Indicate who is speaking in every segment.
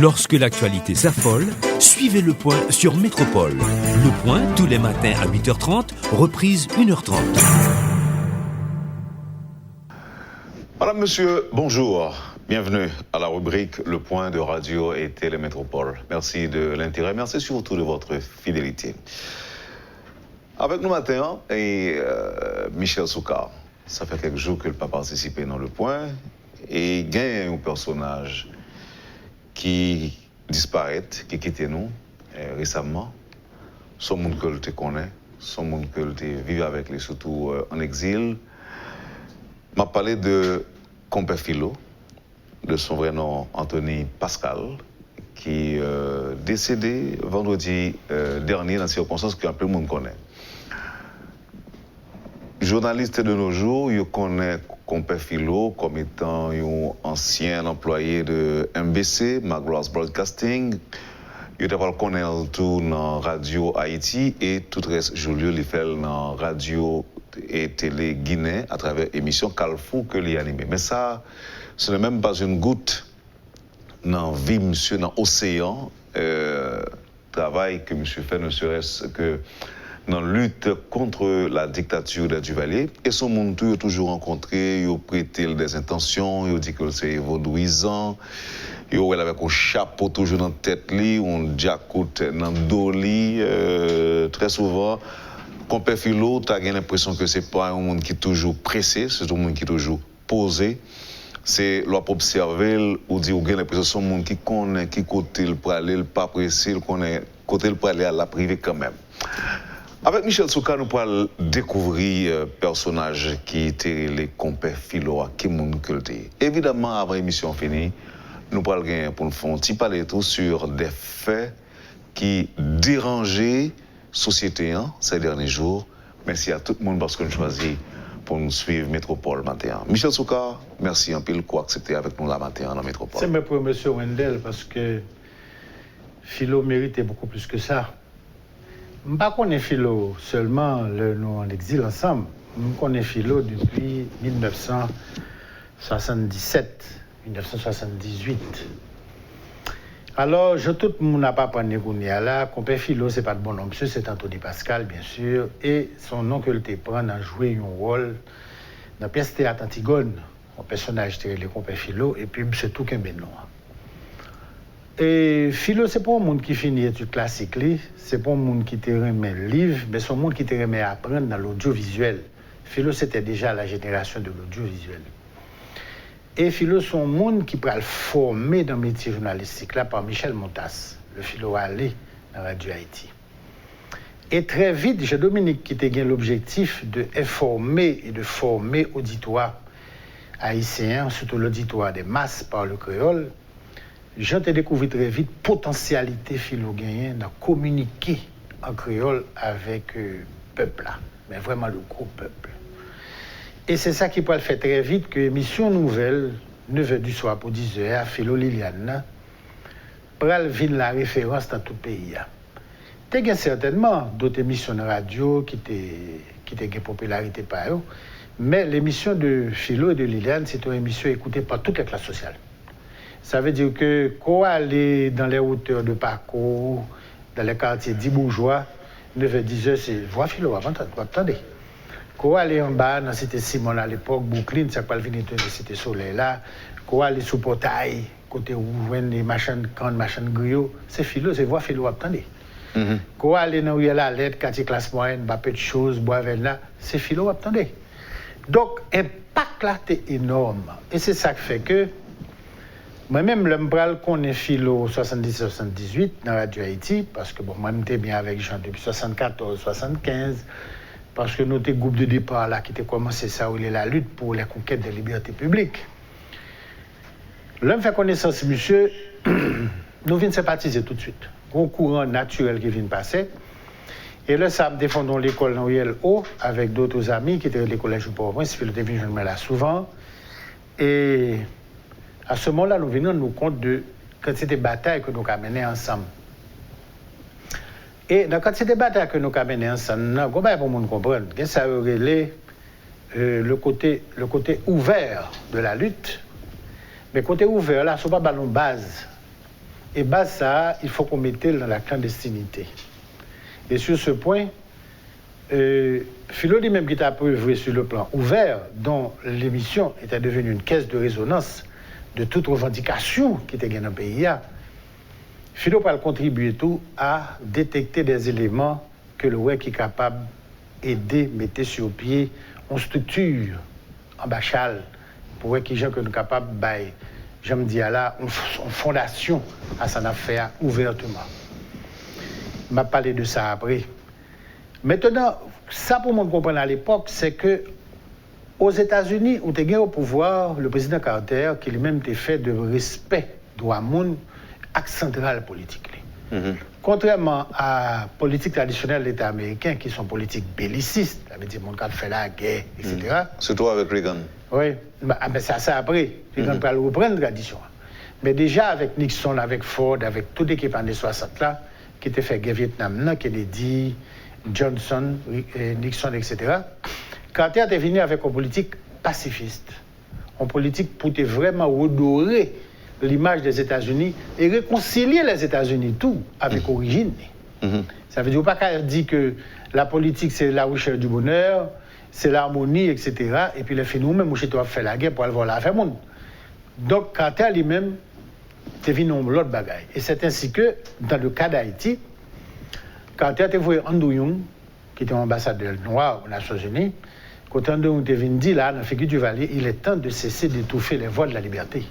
Speaker 1: Lorsque l'actualité s'affole, suivez Le Point sur Métropole. Le Point, tous les matins à 8h30, reprise 1h30.
Speaker 2: Madame, monsieur, bonjour. Bienvenue à la rubrique Le Point de Radio et Télé Métropole. Merci de l'intérêt, merci surtout de votre fidélité. Avec nous matin, Michel Soukar. Ça fait quelques jours que le pas participé dans Le Point. Et il y a un personnage qui disparaît, qui quitte nous récemment. Son monde que tu connais, son monde que tu vis avec lui, surtout en exil. M'a parlé de Compère Philo, de son vrai nom Anthony Pascal, qui est décédé vendredi dernier dans des circonstances qu'un peu le monde connaît. Journaliste de nos jours, il connaît Compère Philo comme étant un ancien employé de MBC, Magloire Broadcasting. Il le connaît tout dans Radio Haïti et tout le reste, Julio, il fait dans Radio et Télé Guinée à travers l'émission Carrefour que l'il animé. Mais ça, ce n'est même pas une goutte dans la vie, monsieur, dans l'océan. Travail que monsieur fait, ne serait-ce que dans la lutte contre la dictature des Duvalier. Et son monde, il a toujours rencontré, il a prêté des intentions, il a dit que c'est vaudouisant, il a avec un chapeau toujours dans la tête, un jacout dans le dos, très souvent. Compère Philo, tu as l'impression que ce n'est pas un monde qui est toujours pressé, c'est un monde qui est toujours posé. C'est l'op observer ou dire que l'impression que c'est un monde qui connaît, qui côté le pour aller, pas pressé, il connaît côté le pour aller à la privée quand même. Avec Michel Soukar, nous pourrons découvrir un personnage qui était le Compère Philo, qui est monde que évidemment, avant l'émission finie, nous pourrons gagner pour nous faire un petit parler tout sur des faits qui dérangeaient la société ces derniers jours. Merci à tout le monde parce que nous choisissons pour nous suivre Métropole matin. Michel Soukar, merci un peu pour accepter avec nous la matin dans Métropole.
Speaker 3: C'est même pour M. Wendel parce que Philo méritait beaucoup plus que ça. Je ne connais pas Philo seulement nous en exil ensemble. Je connais Philo depuis 1977, 1978. Alors, tout le monde n'a pas parlé de là. Compère Philo, ce n'est pas de bon nom. Monsieur, c'est Anthony Pascal, bien sûr. Et son nom que le prend a joué un rôle dans la pièce théâtre Antigone. Un personnage était le Compère Philo, et puis c'est tout qu'un bénon. Et Philo, c'est pas un monde qui finit études classiques, c'est pas un monde qui te remet le livre, mais c'est un monde qui te remet à apprendre dans l'audiovisuel. Philo, c'était déjà la génération de l'audiovisuel. Et Philo, c'est un monde qui peut le former dans le métier journalistique, là, par Michel Montas, le Philo allé dans Radio Haïti. Et très vite, j'ai Dominique qui a l'objectif d'informer et de former l'auditoire haïtien, surtout l'auditoire des masses par le créole. J'ai découvert très vite la potentialité Philo gagnée dans communiquer en créole avec le peuple là, mais vraiment le gros peuple. Et c'est ça qui peut le faire très vite que l'émission nouvelle, 9h du soir pour 10h, Philo Liliane, pral vin la référence dans tout le pays. Il y a certainement d'autres émissions de radio qui étaient de popularité par eux, mais l'émission de Philo et de Liliane, c'est une émission écoutée par toute la classe sociale. Ça veut dire que quand on aller dans les hauteurs de parcours, dans les quartiers dits bourgeois, 9h-10h, c'est voix Philo, attendez. Quand on aller en bas dans la cité Simon à l'époque, Brooklyn, ça peut venir de la cité Soleil là, quand on aller sous portail, côté où on voit les machines, grandes machines griots, c'est Philo, c'est voix Philo, attendez. Quand on aller dans où il y a la lettre, quartier classe moyenne, bah peu de choses, bois là, c'est Philo, attendez. Donc, l'impact là, est énorme. Et c'est ça qui fait que moi-même, je connais Philo 70-78 dans Radio Haïti, parce que moi, j'étais bien avec Jean depuis 74-75, parce que notre groupe de départ là, qui était commencé ça, où il est la lutte pour la conquête des libertés publiques. L'homme fait connaissance, monsieur, nous venons sympathiser tout de suite. Un courant naturel qui vient de passer. Et là, ça défendons l'école dans ULO avec d'autres amis qui étaient à l'école de Port-au-Prince, Philo était venu là souvent. Et à ce moment-là, nous venons nous compte de quantité de batailles que nous avons menées ensemble. Et dans la quantité de batailles que nous avons menées ensemble, nous avons pour nous comprendre que ça aurait le côté ouvert de la lutte. Mais côté ouvert, là, ce n'est pas une base Et bah ça, il faut qu'on mette dans la clandestinité. Et sur ce point, Philo lui-même qui t'a œuvré sur le plan ouvert, dont l'émission était devenue une caisse de résonance de toute revendication qui était gagnée dans le pays, Philo va contribuer tout à détecter des éléments que le web est capable d'aider, mettre sur pied une structure en bachal pour voir qui gens que nous capables de je me dis là, une fondation à son affaire ouvertement. Je vais parler de ça après. Maintenant, ça pour moi comprendre à l'époque, c'est que aux États-Unis, où tu as au pouvoir le président Carter, qui lui-même t'a fait de respect droit monde, axe central politique. Contrairement à la politique traditionnelle de l'État américain, qui sont politiques bellicistes, ça veut dire mon cas fait la guerre, etc.
Speaker 2: Surtout avec Reagan.
Speaker 3: Oui, mais ça après. Reagan va reprendre la tradition. Mais déjà avec Nixon, avec Ford, avec toute l'équipe années 60 là, qui était fait guerre Vietnam, Kennedy, Johnson, Nixon, etc. Carter est venu avec une politique pacifiste, une politique pour vraiment redorer l'image des États-Unis et réconcilier les États-Unis tout avec origine. Ça veut dire pas qu'elle dit que la politique c'est la recherche du bonheur, c'est l'harmonie, etc. Et puis les filles nous-mêmes, chez toi, fait la guerre pour aller voir la faire monde. Donc Carter lui-même, c'est venu l'autre bagaille. Et c'est ainsi que, dans le cas d'Haïti, Carter a envoyé Andrew Young, qui était ambassadeur noir aux Nations Unies, quand Andrew Young est venu dire là, dans la figure du Vallée, il est temps de cesser d'étouffer les voix de la liberté.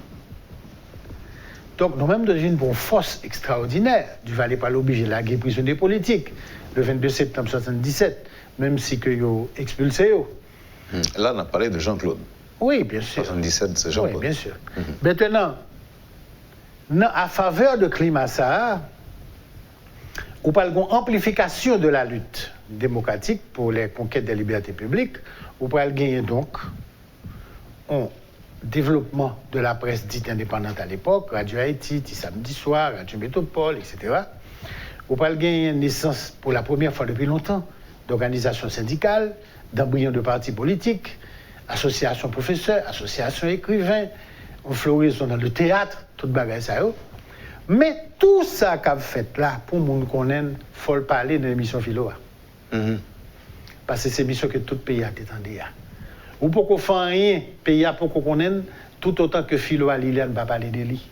Speaker 3: Donc, nous-mêmes, nous avons une force extraordinaire. Du Vallée pas l'obligé de la guerre prisonniers politiques, le 22 septembre 1977, même si que yo expulsé.
Speaker 2: Là, on a parlé de Jean-Claude.
Speaker 3: Oui, bien sûr.
Speaker 2: 1977, c'est Jean-Claude.
Speaker 3: Oui, bien sûr. Maintenant, à faveur de climat ça, ou par une amplification de la lutte démocratique pour les conquêtes des libertés publiques, ou par gagner donc un développement de la presse dite indépendante à l'époque, Radio Haïti, Samedi Soir, Radio Métropole, etc. Ou par gagner naissance pour la première fois depuis longtemps d'organisations syndicales, d'embryons de partis politiques, associations professeurs, associations écrivains, une floraison dans le théâtre, toute bagaille ça. Mais tout ça qu'a fait là, pour nous connaître, il faut le parler dans l'émission Philo. Parce que c'est l'émission que tout le pays a attendu. Ou pour qu'on fasse rien, le pays a pour qu'on connaisse, tout autant que Philo à Liliane ne va pas parler de lui.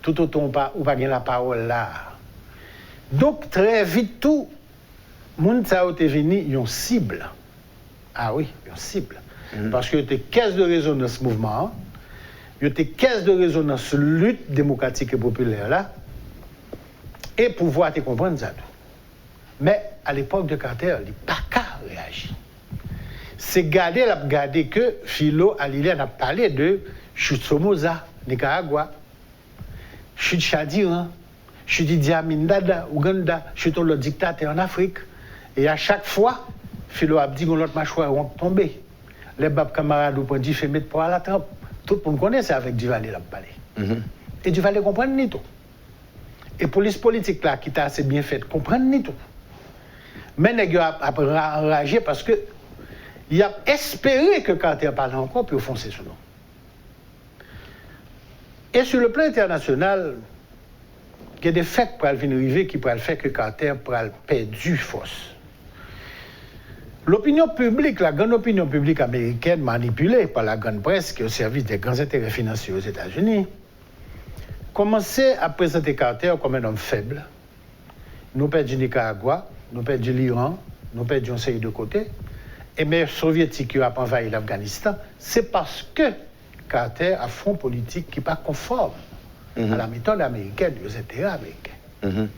Speaker 3: Tout autant ou pas la parole là. Donc très vite tout, moun ça a été venu une cible. Ah oui, une cible. Parce que y a caisse de résonance ce mouvement, il y a caisse de résonance lutte démocratique et populaire là, et pouvoir te comprendre ça tout. Mais à l'époque de Carter, il n'a pas qu'à réagir. C'est garder que Philo à Liliane a parlé de chute Somoza, Nicaragua, chute Chadiran, chute Idi Amin Dada, Ouganda, chute le dictateur en Afrique. Et à chaque fois, Philo a dit que l'autre mâchoire vont tomber. Les babes camarades ont dit fait mettre pour à la trappe. Tout le monde connaît ça avec Duvalier l'a parlé. Et Duvalier comprend ni tout. Et police politique là qui t'a assez bien fait comprendre ni tout. Mais les gars a enragé parce que il a espéré que Carter parle encore puis foncer ce nom. Et sur le plan international, il y a des faits pour venir arriver qui pourraient faire que Carter pourrait perdre force. L'opinion publique, la grande opinion publique américaine manipulée par la grande presse qui est au service des grands intérêts financiers aux États-Unis, commençait à présenter Carter comme un homme faible. Nous perdons du Nicaragua, nous perdons l'Iran, nous perdons une série de côtés. Et les soviétiques qui ont envahi l'Afghanistan, c'est parce que Carter a un front politique qui n'est pas conforme à la méthode américaine, aux intérêts américains.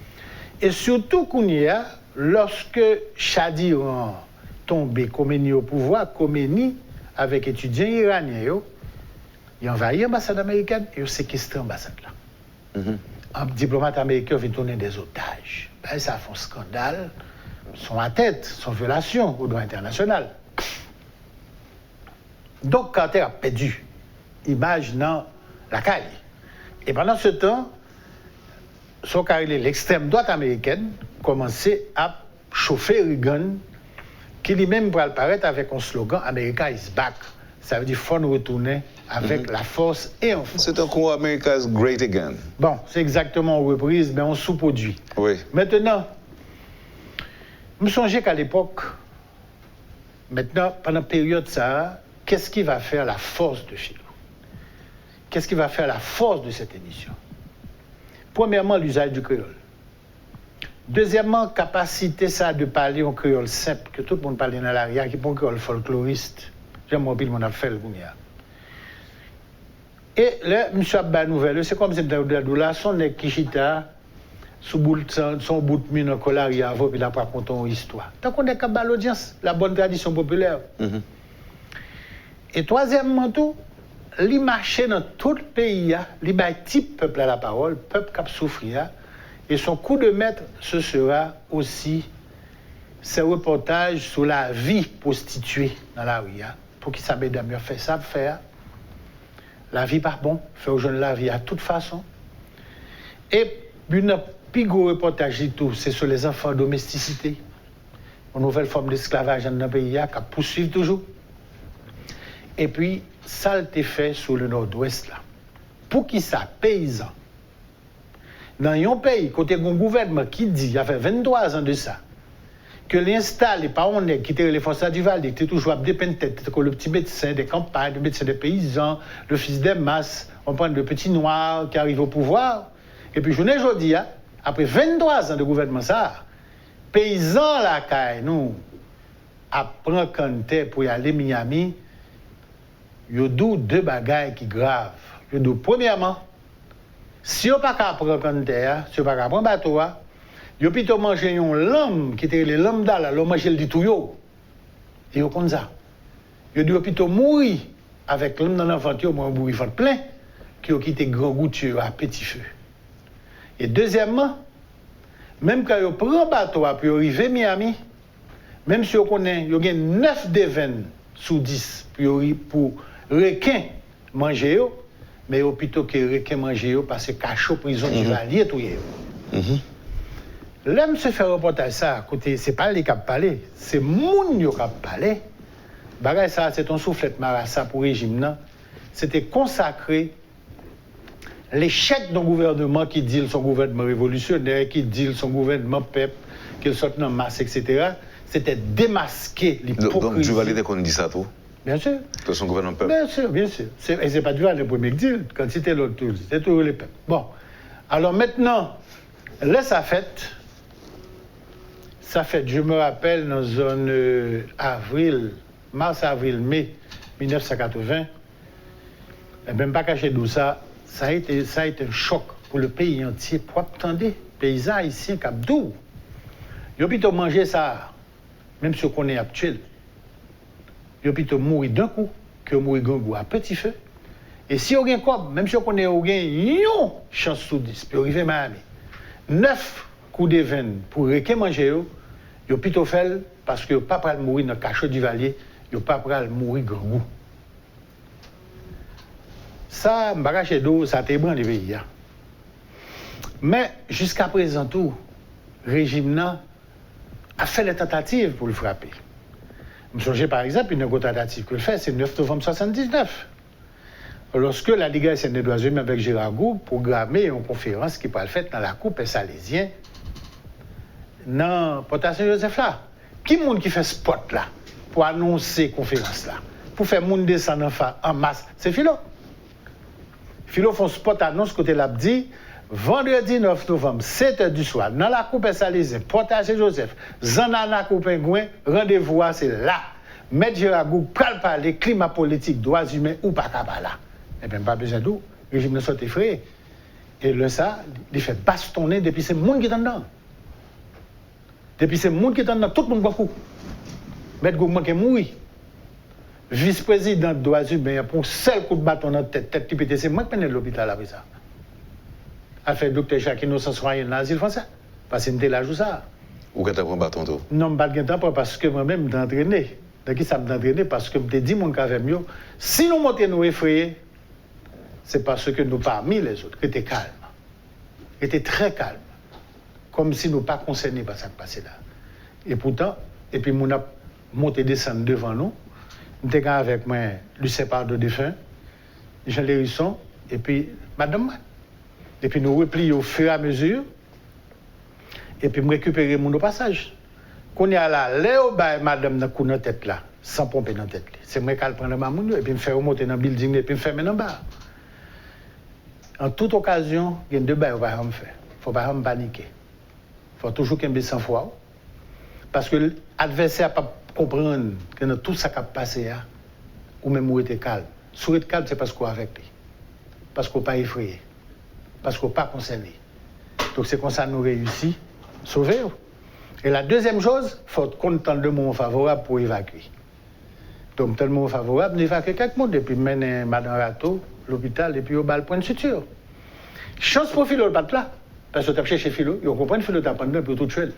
Speaker 3: Et surtout qu'on y a, lorsque Chadiran tombé Khomeini au pouvoir, Khomeini, avec étudiants iraniens, il a envahi l'ambassade américaine et il a séquestré l'ambassade là. Un diplomate américain vient tourner des otages. Ben, ça fait un scandale. Sont à tête, sont violation au droit international. Donc Carter a perdu image dans la caille. Et pendant ce temps, son carré, l'extrême droite américaine, commençait à chauffer Reagan, qui lui-même pourrait apparaître avec un slogan America is back. Ça veut dire qu'il faut nous retourner avec la force et en force.
Speaker 2: C'est un coup America's great again.
Speaker 3: Bon, c'est exactement une reprise, mais on sous-produit.
Speaker 2: Oui.
Speaker 3: Maintenant, je me songeais qu'à l'époque, maintenant, pendant la période ça, qu'est-ce qui va faire la force de Philo? Qu'est-ce qui va faire la force de cette émission? Premièrement, l'usage du créole. Deuxièmement, capacité ça de parler en créole simple, que tout le monde parle dans l'arrière, qui est un créole folkloriste. J'aime bien mon affaire le Gounia. Et là, M. Abba Nouvelle, c'est comme si là, son nez Kishita, son bout de mine en colaria avant, puis il a pas raconté une histoire. Donc on est qu'à l'audience, la bonne tradition populaire. Et troisièmement, tout, il marché dans tout le pays, il y a type peuple à la parole, peuple qui a souffert, et son coup de maître, ce sera aussi ces reportages sur la vie prostituée dans la rue, pour qu'ils savent mieux faire ça, faire. La vie pas bon, faire aux jeunes la vie à toute façon. Et une plus gros reportage du tout, c'est sur les enfants domesticité, une nouvelle forme d'esclavage dans le pays qui poursuivent toujours. Et puis, ça a été fait sur le nord-ouest là. Pour qui ça, paysans, dans un pays, côté un gouvernement qui dit, il y a fait 23 ans de ça, que l'installe, pas on est, qui était les forces du Val, qui était toujours à dépendre tête, que le petit médecin des campagnes, le médecin des paysans, le fils des masses, on prend le petit noir qui arrive au pouvoir. Et puis, je ne dis, après 23 ans de gouvernement, ça, paysans là, nous, apprend quand pour y aller à Miami, il y a deux bagailles qui graves. Premièrement, si on n'a pas prendre quand si on n'a pas prendre bateau, il y a plutôt manger une lame qui était les lames d'ala, l'on mange le ditouyo. Et on comme ça. Il y a plutôt mourir avec l'homme dans l'aventure, moi, mourir fait plein, qui ont quitté grand goût à petit feu. Et deuxièmement, même quand on prend bateau puis on arrive à Miami, même si on connaît, il y a 9 d'événements sous 10 pour requin manger, mais plutôt que requin manger parce que cachot prison du Valier tout y est. L'homme se fait reportage ça, côté, c'est pas les qui parlent, c'est moun yo qui parlent. Bagay ça, c'est un soufflet marassa pour le régime. C'était consacré l'échec d'un gouvernement qui dit son gouvernement révolutionnaire, qui dit son gouvernement peuple, qu'il sorte dans masse, etc. C'était démasquer l'hypocrisie.
Speaker 2: Donc, Duvalier, qu'on dit ça tout?
Speaker 3: Bien sûr.
Speaker 2: Que son gouvernement peuple?
Speaker 3: Bien sûr, bien sûr. Et c'est pas Duvalier le premier qui dit, quand c'était l'autre, c'était tout les peuples. Bon. Alors maintenant, là, ça fait, je me rappelle, dans zone mars, avril, mai 1980, et même pas caché d'où ça a été un choc pour le pays entier. Pour attendre, paysans haïtiens, Cap-Dou, ils ont plutôt mangé ça, même si on est actuel. Ils ont plutôt mouru d'un coup que mourir d'un coup à petit feu. Et si on a comme, même si on est une chance sous 10, puis arriver à Miami, 9 coups de veine pour manger, ils ont plutôt fait parce qu'ils n'ont pas pris mourir dans le cachot du Valier, ils n'ont pas pris mourir grand goût. Ça, m'bagache d'eau, ça t'est bon les pays. Mais jusqu'à présent, tout, le régime a fait les tentatives pour le frapper. Je me souviens par exemple, une tentative que le fait, c'est le 9 novembre 1979. Lorsque la Ligue haïtienne des droits humains avec Gérard Goug programmait une conférence qui pourrait être faite dans la coupe salésien, dans Port Saint-Joseph là. Qui est qui fait spot là pour annoncer la conférence là? Pour faire monde descendre en masse? C'est Philo. Philo font spot annonce côté l'a dit vendredi 9 novembre, 7h du soir, dans la coupe salésien, Port Saint-Joseph, Zanana Coupengouin, rendez-vous c'est là. Maître Gérard Goug parler climat politique, droits humains ou pas là. Et bien, pas besoin d'où. Le régime ne soit effrayé. Et le ça, il fait bastonner depuis ces monde qui est dedans. Depuis ces monde qui est dedans, tout le monde va coup. Maître Goug qui mourir. Vice-président des droits humains, pour un seul coup de bâton dans la tête qui pète, c'est moi qui prends l'hôpital après ça. A fait docteur Jacques Innocent Soyen dans l'asile français. Parce que je là joue ça.
Speaker 2: Ou quand tu prends bâton tout?
Speaker 3: Non, je ne pas parce que moi-même, je entraîné. De qui ça m'entraîner? Parce que je me dis, mon cas mieux. Si nous montons nous effrayés, c'est parce que nous, parmi les autres, étaient calmes. Étaient très calmes. Comme si nous pas concernés par ce qui passait là. Et pourtant, et puis, nous avons monté descendre devant nous. Nous étions avec moi, Lucien Pardo défunt, Jean Lérisson, et puis madame. Et puis nous replions au fur et à mesure, et puis nous récupérons mon passage. Quand il y a là, Léo, madame n'a qu'une tête là, sans pomper dans la tête. C'est moi qui prends le mamoun, et puis me faire remonter dans le building, et puis me faire mettre en bas. En toute occasion, il y a deux bails qu'on va faire. Il ne faut pas paniquer. Il faut toujours qu'il y ait un sang-froid. Parce que l'adversaire ne peut pas comprendre que dans tout ça qui a passé, ou même où était calme. Si vous êtes calme, c'est parce qu'on est avec lui. Parce qu'on n'est pas effrayé. Parce qu'on n'est pas concerné. Donc c'est comme ça que nous réussissons à sauver. Et la deuxième chose, il faut compter tant de moments favorables pour évacuer. Donc, tant de moments favorables, nous évacuons quelqu'un, et puis mener Madame Rato, l'hôpital, et puis au bas le point de suture. Chance pour Philo, le pas là. Parce que tu as cherché Philo, ils comprennent Philo, tu as pris pour tout tuer.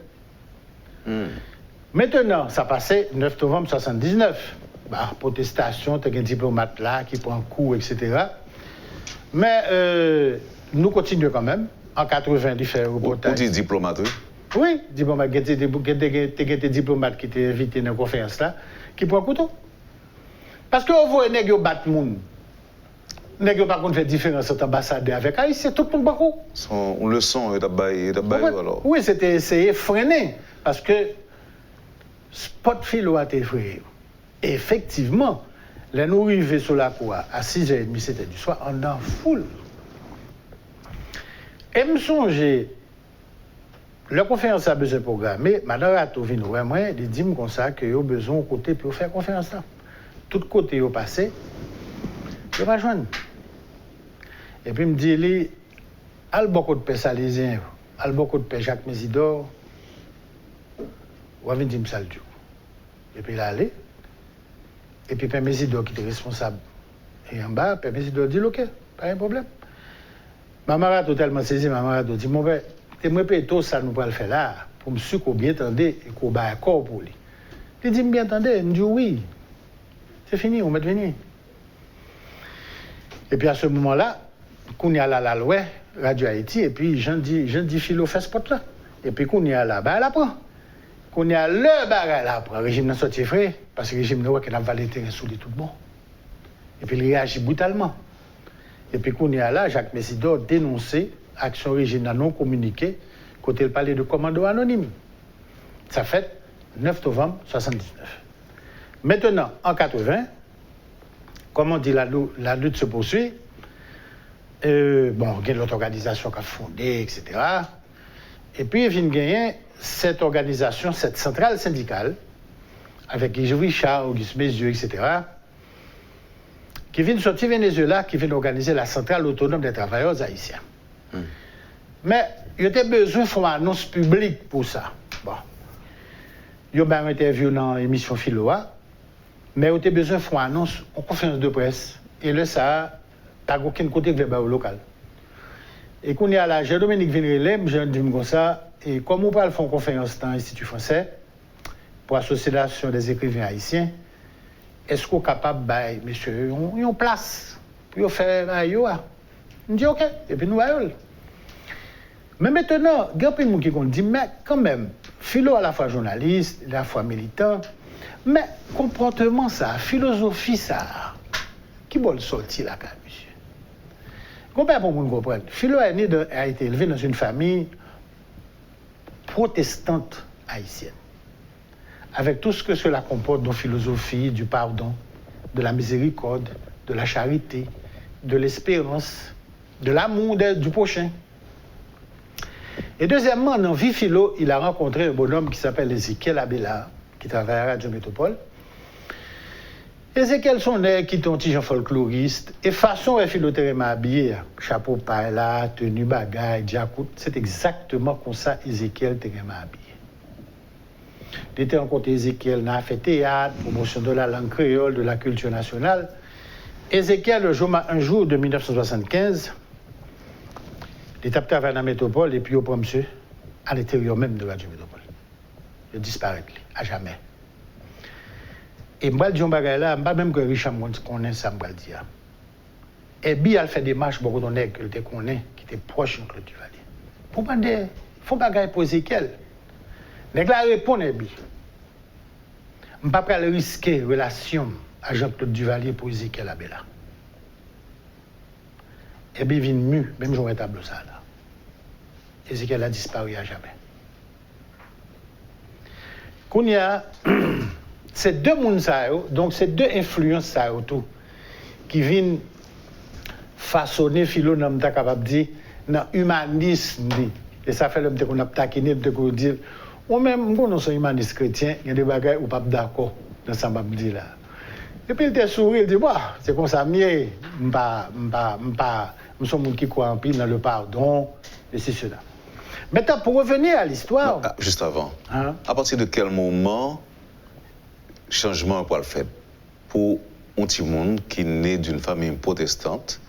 Speaker 3: Maintenant, ça passait 9 novembre 1979. Protestation, tu as un diplomate là qui prend coup, etc. Mais nous continuons quand même. En 80, il fait un reportage.
Speaker 2: Vous dites diplomate, oui?
Speaker 3: Oui, diplomate. Il y a des diplomates qui étaient invités dans la conférence là, qui prennent couteau. Parce qu'on voit les gens battre les gens. Les gens, par contre, font différence entre ambassadeurs avec Haïti, c'est tout le monde beaucoup.
Speaker 2: On le sent, alors.
Speaker 3: Oui, c'était effréné. Parce que Spot Philo a été effrayé. Et effectivement, les nous arrivés sur la cour à 6h30, c'était du soir, on en foule. Et me songer, la conférence a besoin de programmer, Madame Rato vient nous voir, il dit comme ça qu'il y a besoin de côté pour faire conférence là. Tout côté au passé, je vais joindre. Et puis, il me dit, il y a beaucoup de paix salésien, il y a beaucoup de paix Jacques Mésidor, ou à venir me saluer. Et puis, il est allé. Et puis, Père Mésidor, qui était responsable, et en bas, Père Mésidor dit, OK, pas de problème. Maman a totalement saisi, maman a dit, mon père, tu me payes tout ça, nous pouvons le faire là, pour me suivre qu'on bien entendait et qu'on bat un corps pour lui. Il dit, bien entendez, il me dit, oui. C'est fini, on va venir. Et puis à ce moment-là, qu'on y a là, la loi, Radio Haïti, et puis j'en dis Philo fait spot là. Et puis qu'on y a là, elle apprend. Qu'on y a le bagage, elle apprend. Le régime n'a sorti frais, parce que le régime n'a pas qu'il a valé terrain sous les tout bon. Et puis il réagit brutalement. Et puis qu'on y a là, Jacques Messidor dénoncé action régime non communiquée, côté le palais de commando anonyme. Ça fait 9 novembre 1979. Maintenant, en 80, comme on dit, la lutte se poursuit. Bon, il y a l'autre organisation qui a fondé, etc. Et puis, il vient de gagner cette organisation, cette centrale syndicale, avec Guy Richard, Auguste Mézieux, etc., qui vient de sortir Venezuela, qui vient d'organiser la centrale autonome des travailleurs haïtiens. Mais il y a besoin de faire une annonce publique pour ça. Bon. Il y a une interview dans l'émission Philoa. Mais on a besoin de faire une annonce en conférence de presse. Et là, ça, t'as aucun côté qui va au local. Et quand on est à la Jean-Dominique Vinrelem, je dis comme ça, et comme on parle de faire une conférence dans l'Institut français, pour l'association des écrivains haïtiens, est-ce qu'on est capable de, monsieur, on place pour faire un yoa? On dit OK, et puis nous allons. Mais maintenant, il y a des gens qui disent, mais quand même, Philo à la fois journaliste, à la fois militant, mais comportement ça, philosophie ça, qui va le sortir là, monsieur? Comment pour vous comprendre? Philo a été élevé dans une famille protestante haïtienne, avec tout ce que cela comporte de philosophie, du pardon, de la miséricorde, de la charité, de l'espérance, de l'amour du prochain. Et deuxièmement, dans vie philo, il a rencontré un bonhomme qui s'appelle Ézéchiel Abélard, qui travaille à Radio Métropole. Ézéchiel Sonnet, qui est un petit folkloriste, et façon à philothéréma habillé, chapeau paella, tenue bagaille, diacoute, c'est exactement comme ça Ézéchiel théréma habillé. Il était rencontré Ézéchiel, il a fait théâtre, promotion de la langue créole, de la culture nationale. Ézéchiel, un jour de 1975, il est tapé à la métropole et puis au prend monsieur à l'intérieur même de Radio Métropole. Il disparaît, à jamais. Et moi, je dis là, pas même que Richard connaît ça, je le dire. Et bien, elle fait des marches beaucoup de nègres que connaît, qui étaient proches de Claude Duvalier. Pour demander, il faut pas gagner pour Ézéchiel. Les gars répondent, je ne peux pas risquer relation à Jean-Claude Duvalier pour Ézéchiel Abélard. et puis il vient mu, même j'aurais tableau ça là. Ézéchiel a disparu à jamais. Qu'on y a ces deux mondes ça, donc ces deux influences ça tout qui viennent façonner philo n'a pas capable dire dans humanisme et ça fait l'homme qu'on a taquiné de qu'on dire ou même quand nous sommes humanistes chrétiens il y a des bagages ou pas d'accord dans ça m'a dit là et puis il te sourit il dit bah c'est comme ça mieux nous sommes gens qui croient en pile dans le pardon et c'est cela. Maintenant pour revenir à l'histoire
Speaker 2: juste avant à partir de quel moment changement pour le faire pour un petit monde qui est né d'une famille protestante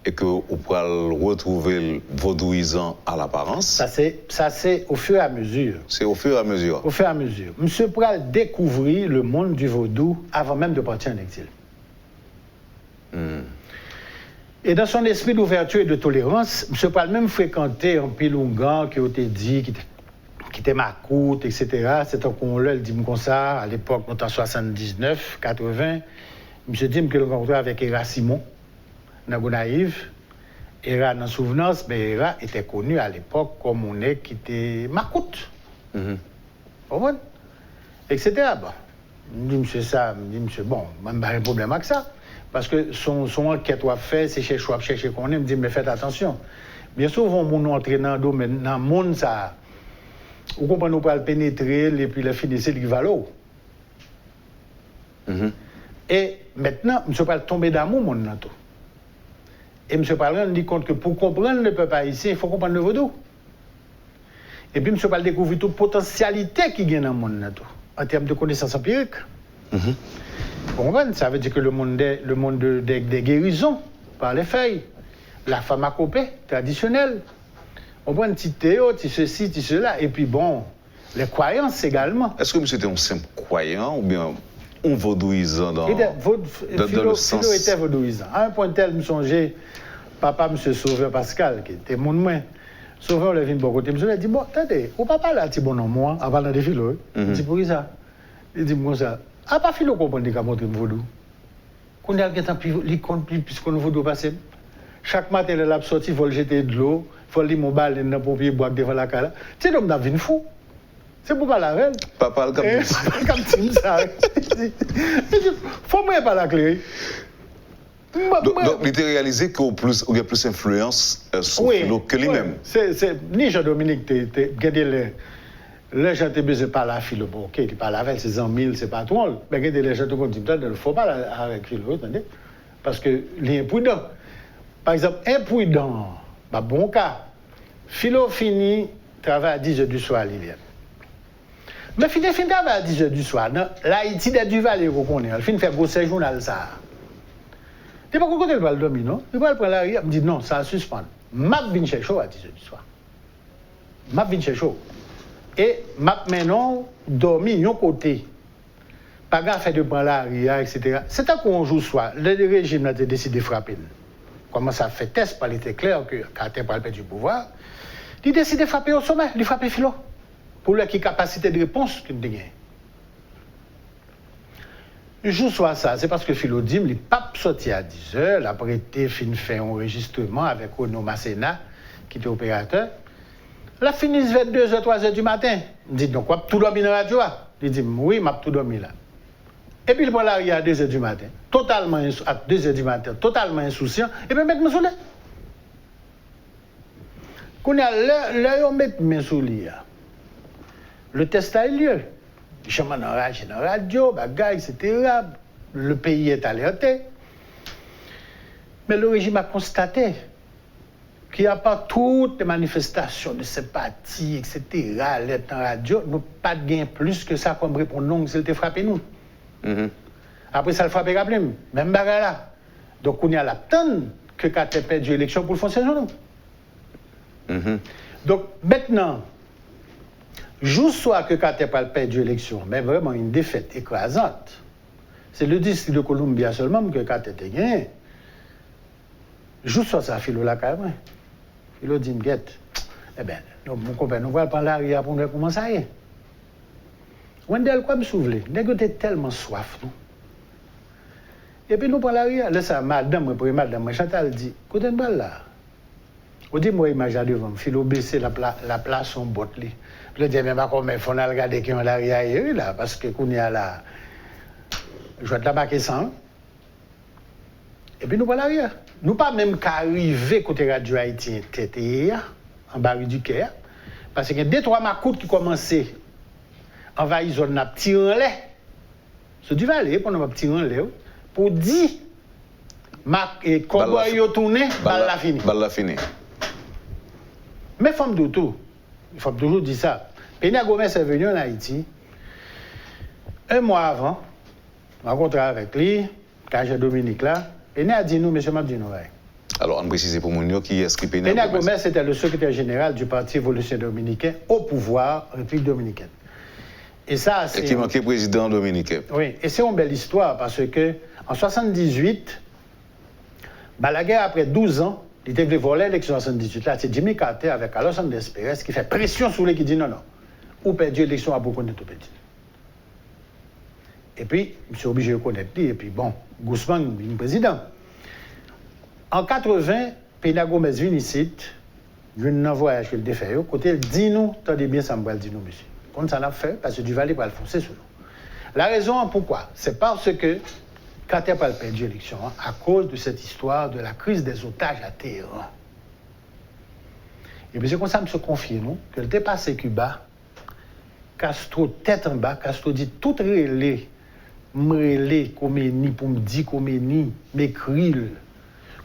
Speaker 2: et que vous pouvez retrouver le vaudouisant à l'apparence.
Speaker 3: Ça c'est au fur et à mesure.
Speaker 2: C'est au fur et à mesure.
Speaker 3: Au fur et à mesure. Monsieur Pral découvrit le monde du vaudou avant même de partir en exil. Et dans son esprit d'ouverture et de tolérance, monsieur Pral même fréquentait un pilongan qui était dit, qui était ma coute, etc. C'est un qu'on le dit comme ça, à l'époque, en 79, 80. Monsieur dit que le rencontre avec Era Simon. Dans Gonaïve, Era dans souvenance, mais Era était connu à l'époque comme on est qui était Macoute. Bon, etc. Bon, je dis monsieur ça, je dis monsieur bon, même pas un problème avec ça, parce que son enquête doit faire, c'est chercher qu'on aime, me dit mais faites attention. Bien souvent, on entre dans le domaine, dans le monde ça, vous comprenez, on peut le pénétrer et puis le finir, c'est l'équivalent. Et maintenant, monsieur pas tomber d'amour mon dans tout. Et M. Palran dit compte que pour comprendre le peuple haïtien, il faut comprendre le vaudou. Et puis M. Palran découvre toute potentialité qui gagne dans le monde, en termes de connaissances empiriques. Vous comprenez? Ça veut dire que le monde des guérisons par les feuilles, la pharmacopée traditionnelle, on prend un petit théo, petit ceci, petit cela, et puis bon, les croyances également.
Speaker 2: Est-ce que monsieur était un simple croyant ou bien un vaudouisant dans le sens?
Speaker 3: Philo était vaudouisant. À un point tel, je me songeais, papa, M. Sauveur Pascal, qui était mon moins. Sauveur, il est venu de bon côté. Je lui ai dit, bon, attendez, au papa là, tu bon nom, moi, avant de philo. Il dit, pour qui ça? Il dit, moi, ça. Ah, pas philo comprendre qu'il a montré le vaudou. Qu'on a quelqu'un qui compte plus puisqu'on le vaudou passé. Chaque matin, il a sorti, il faut le jeter de l'eau, il faut aller mon bal dans le pompier boire devant la cala. Tu sais, l'homme n'a vu fou. C'est pour pas la reine.
Speaker 2: Papa,
Speaker 3: comme ça. Faut moi pas la clé.
Speaker 2: Donc, il était réalisé qu'il y a plus d'influence sur Philo que lui-même.
Speaker 3: Ni Jean-Dominique, les gens qui ne pas la Philo, bon, ok, tu parles avec ses amis, c'est pas trop. Mais les gens qui disent, il ne faut pas avec Philo, attendez. Parce que l'imprudent. Par exemple, imprudent, bon cas. Philo finit, travaille à 10h du soir, Liliane. Mais fin travaille à 10h du soir. L'Haïti de Duval, vous connaissez. Il finit faire gros journal ça. Tu pas côté le dormir, non? Il va prendre la rue, il me dit non, ça suspend. M'a vinn chercher à 10h du soir. M'a vinn chercher. Et m'a maintenant dormi d'un côté. Pas gaffe fait de prendre la rue, etc. C'est un qu'on joue soir. Le régime a décidé de frapper. Comment ça fait test, il était clair que Carter pas perdre du pouvoir. Il décide de frapper au sommet, de frapper Philo. Pour la capacité de réponse qu'il a gagnée. Je soit ça, c'est parce que Philo dit, il n'est pas sorti à 10h, il a prêté, fait un enregistrement avec Ono Masséna, qui était opérateur. Il a fini vers 2h, 3h du matin. Il dit, donc, tout dormi dans la radio? Il dit, oui, m'a tout dormi là. Et puis il prend la rue à 2h du matin, totalement, à 2h du matin, totalement insouciant, et puis mettre mes souliers. Quand on met mes souliers, le test a eu lieu. Je m'en enragé dans la radio, bagaille, etc. Le pays est alerté. Mais le régime a constaté qu'il n'y a pas toutes les manifestations de sympathie, etc. L'être en radio, nous pas de gain plus que ça comme répondons s'il te frappé nous. Après ça, le frappé rappelé, même bagaille là. Donc on y a la tonne que quand tu as perdu l'élection pour le fonctionner nous. Donc maintenant, juste soit que quand tu n'as pas perdu l'élection, mais vraiment une défaite écrasante, c'est le district de Columbia seulement que quand tu as gagné, juste soit ça, Philo là quand même. Philo dit, guette, eh bien, mon copain, nous allons parler arrière pour nous comment ça y est. Wendell, quoi me souffler? N'est-ce que tellement soif, non? Et puis nous prenons l'arrière. Là, ça, madame, Chantal dit, écoutez, là. On dit, moi, imagine devant, Philo baisser la place, son botte. Je dis, mais il faut regarder qui est l'arrière, là, parce que qu'on y a là, je vais te la baquer sans. Et puis nous prenons l'arrière. Nous pas même qu'à arriver côté Radio Haïti, en baril du Caire, parce qu'il y a 2-3 macoutes qui commençaient à envahir la zone, tirer en l'air. C'est du valet, pour nous tirer en l'air. Pour dire, et cowboy yo tourné, balle la fini.
Speaker 2: Balle la fini.
Speaker 3: Mais femme de tout, il faut toujours dire ça. Pénia Gomez est venu en Haïti 1 mois avant, rencontré avec lui, Cage Dominique là. Pénia a dit nous, monsieur Mabdino.
Speaker 2: Alors, on précise pour Mounio qui est inscrit
Speaker 3: Pénia Gomez était le secrétaire général du Parti révolutionnaire dominicain au pouvoir en République dominicaine. Et ça, c'est.
Speaker 2: Et qui manquait président dominicain.
Speaker 3: Oui, et c'est une belle histoire parce que en 78, Balaguer, après 12 ans, il était venu voler l'élection en 78. Là, c'est Jimmy Carter avec Carlos Andrés Pérez qui fait pression sur lui qui dit non, non. Ou perdu l'élection à beaucoup de tout petit. Et puis, je suis obligé de connaître lui. Et puis, bon, Guzman, il est président. En 80, Pénia Gomez vient ici, il vient un voyage qu'il a fait. Côté, il dit nous, attendez bien, ça me dit nous, monsieur. Comme ça l'a fait, parce que du Valais va le foncer sur nous. La raison pourquoi, c'est parce que Carter n'a pas perdu l'élection, à cause de cette histoire de la crise des otages à Téhéran. Et puis c'est comme ça que je me confie, nous, que le dépassé Cuba, Castro, tête en bas, Castro dit tout relais, m'relais, Khomeini, pour me dire Khomeini, m'écrire,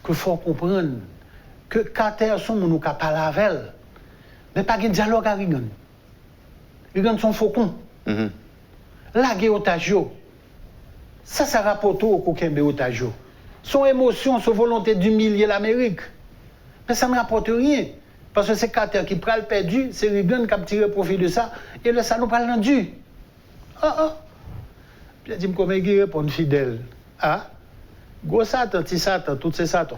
Speaker 3: que faut comprendre que Carter sont nous qui parlent avec elle, mais pas de dialogue avec Reagan. Reagan sont faucons. La guerre otage. Ça rapporte au Kokembe otage. Son émotion, son volonté d'humilier l'Amérique. Mais ça ne rapporte rien. Parce que c'est Carter qui prend le perdu, c'est Reagan qui a tiré profit de ça, et là, ça nous parle rendu. Puis il dit, comment il répond fidèle? Gros Satan, petit Satan, tout c'est Satan.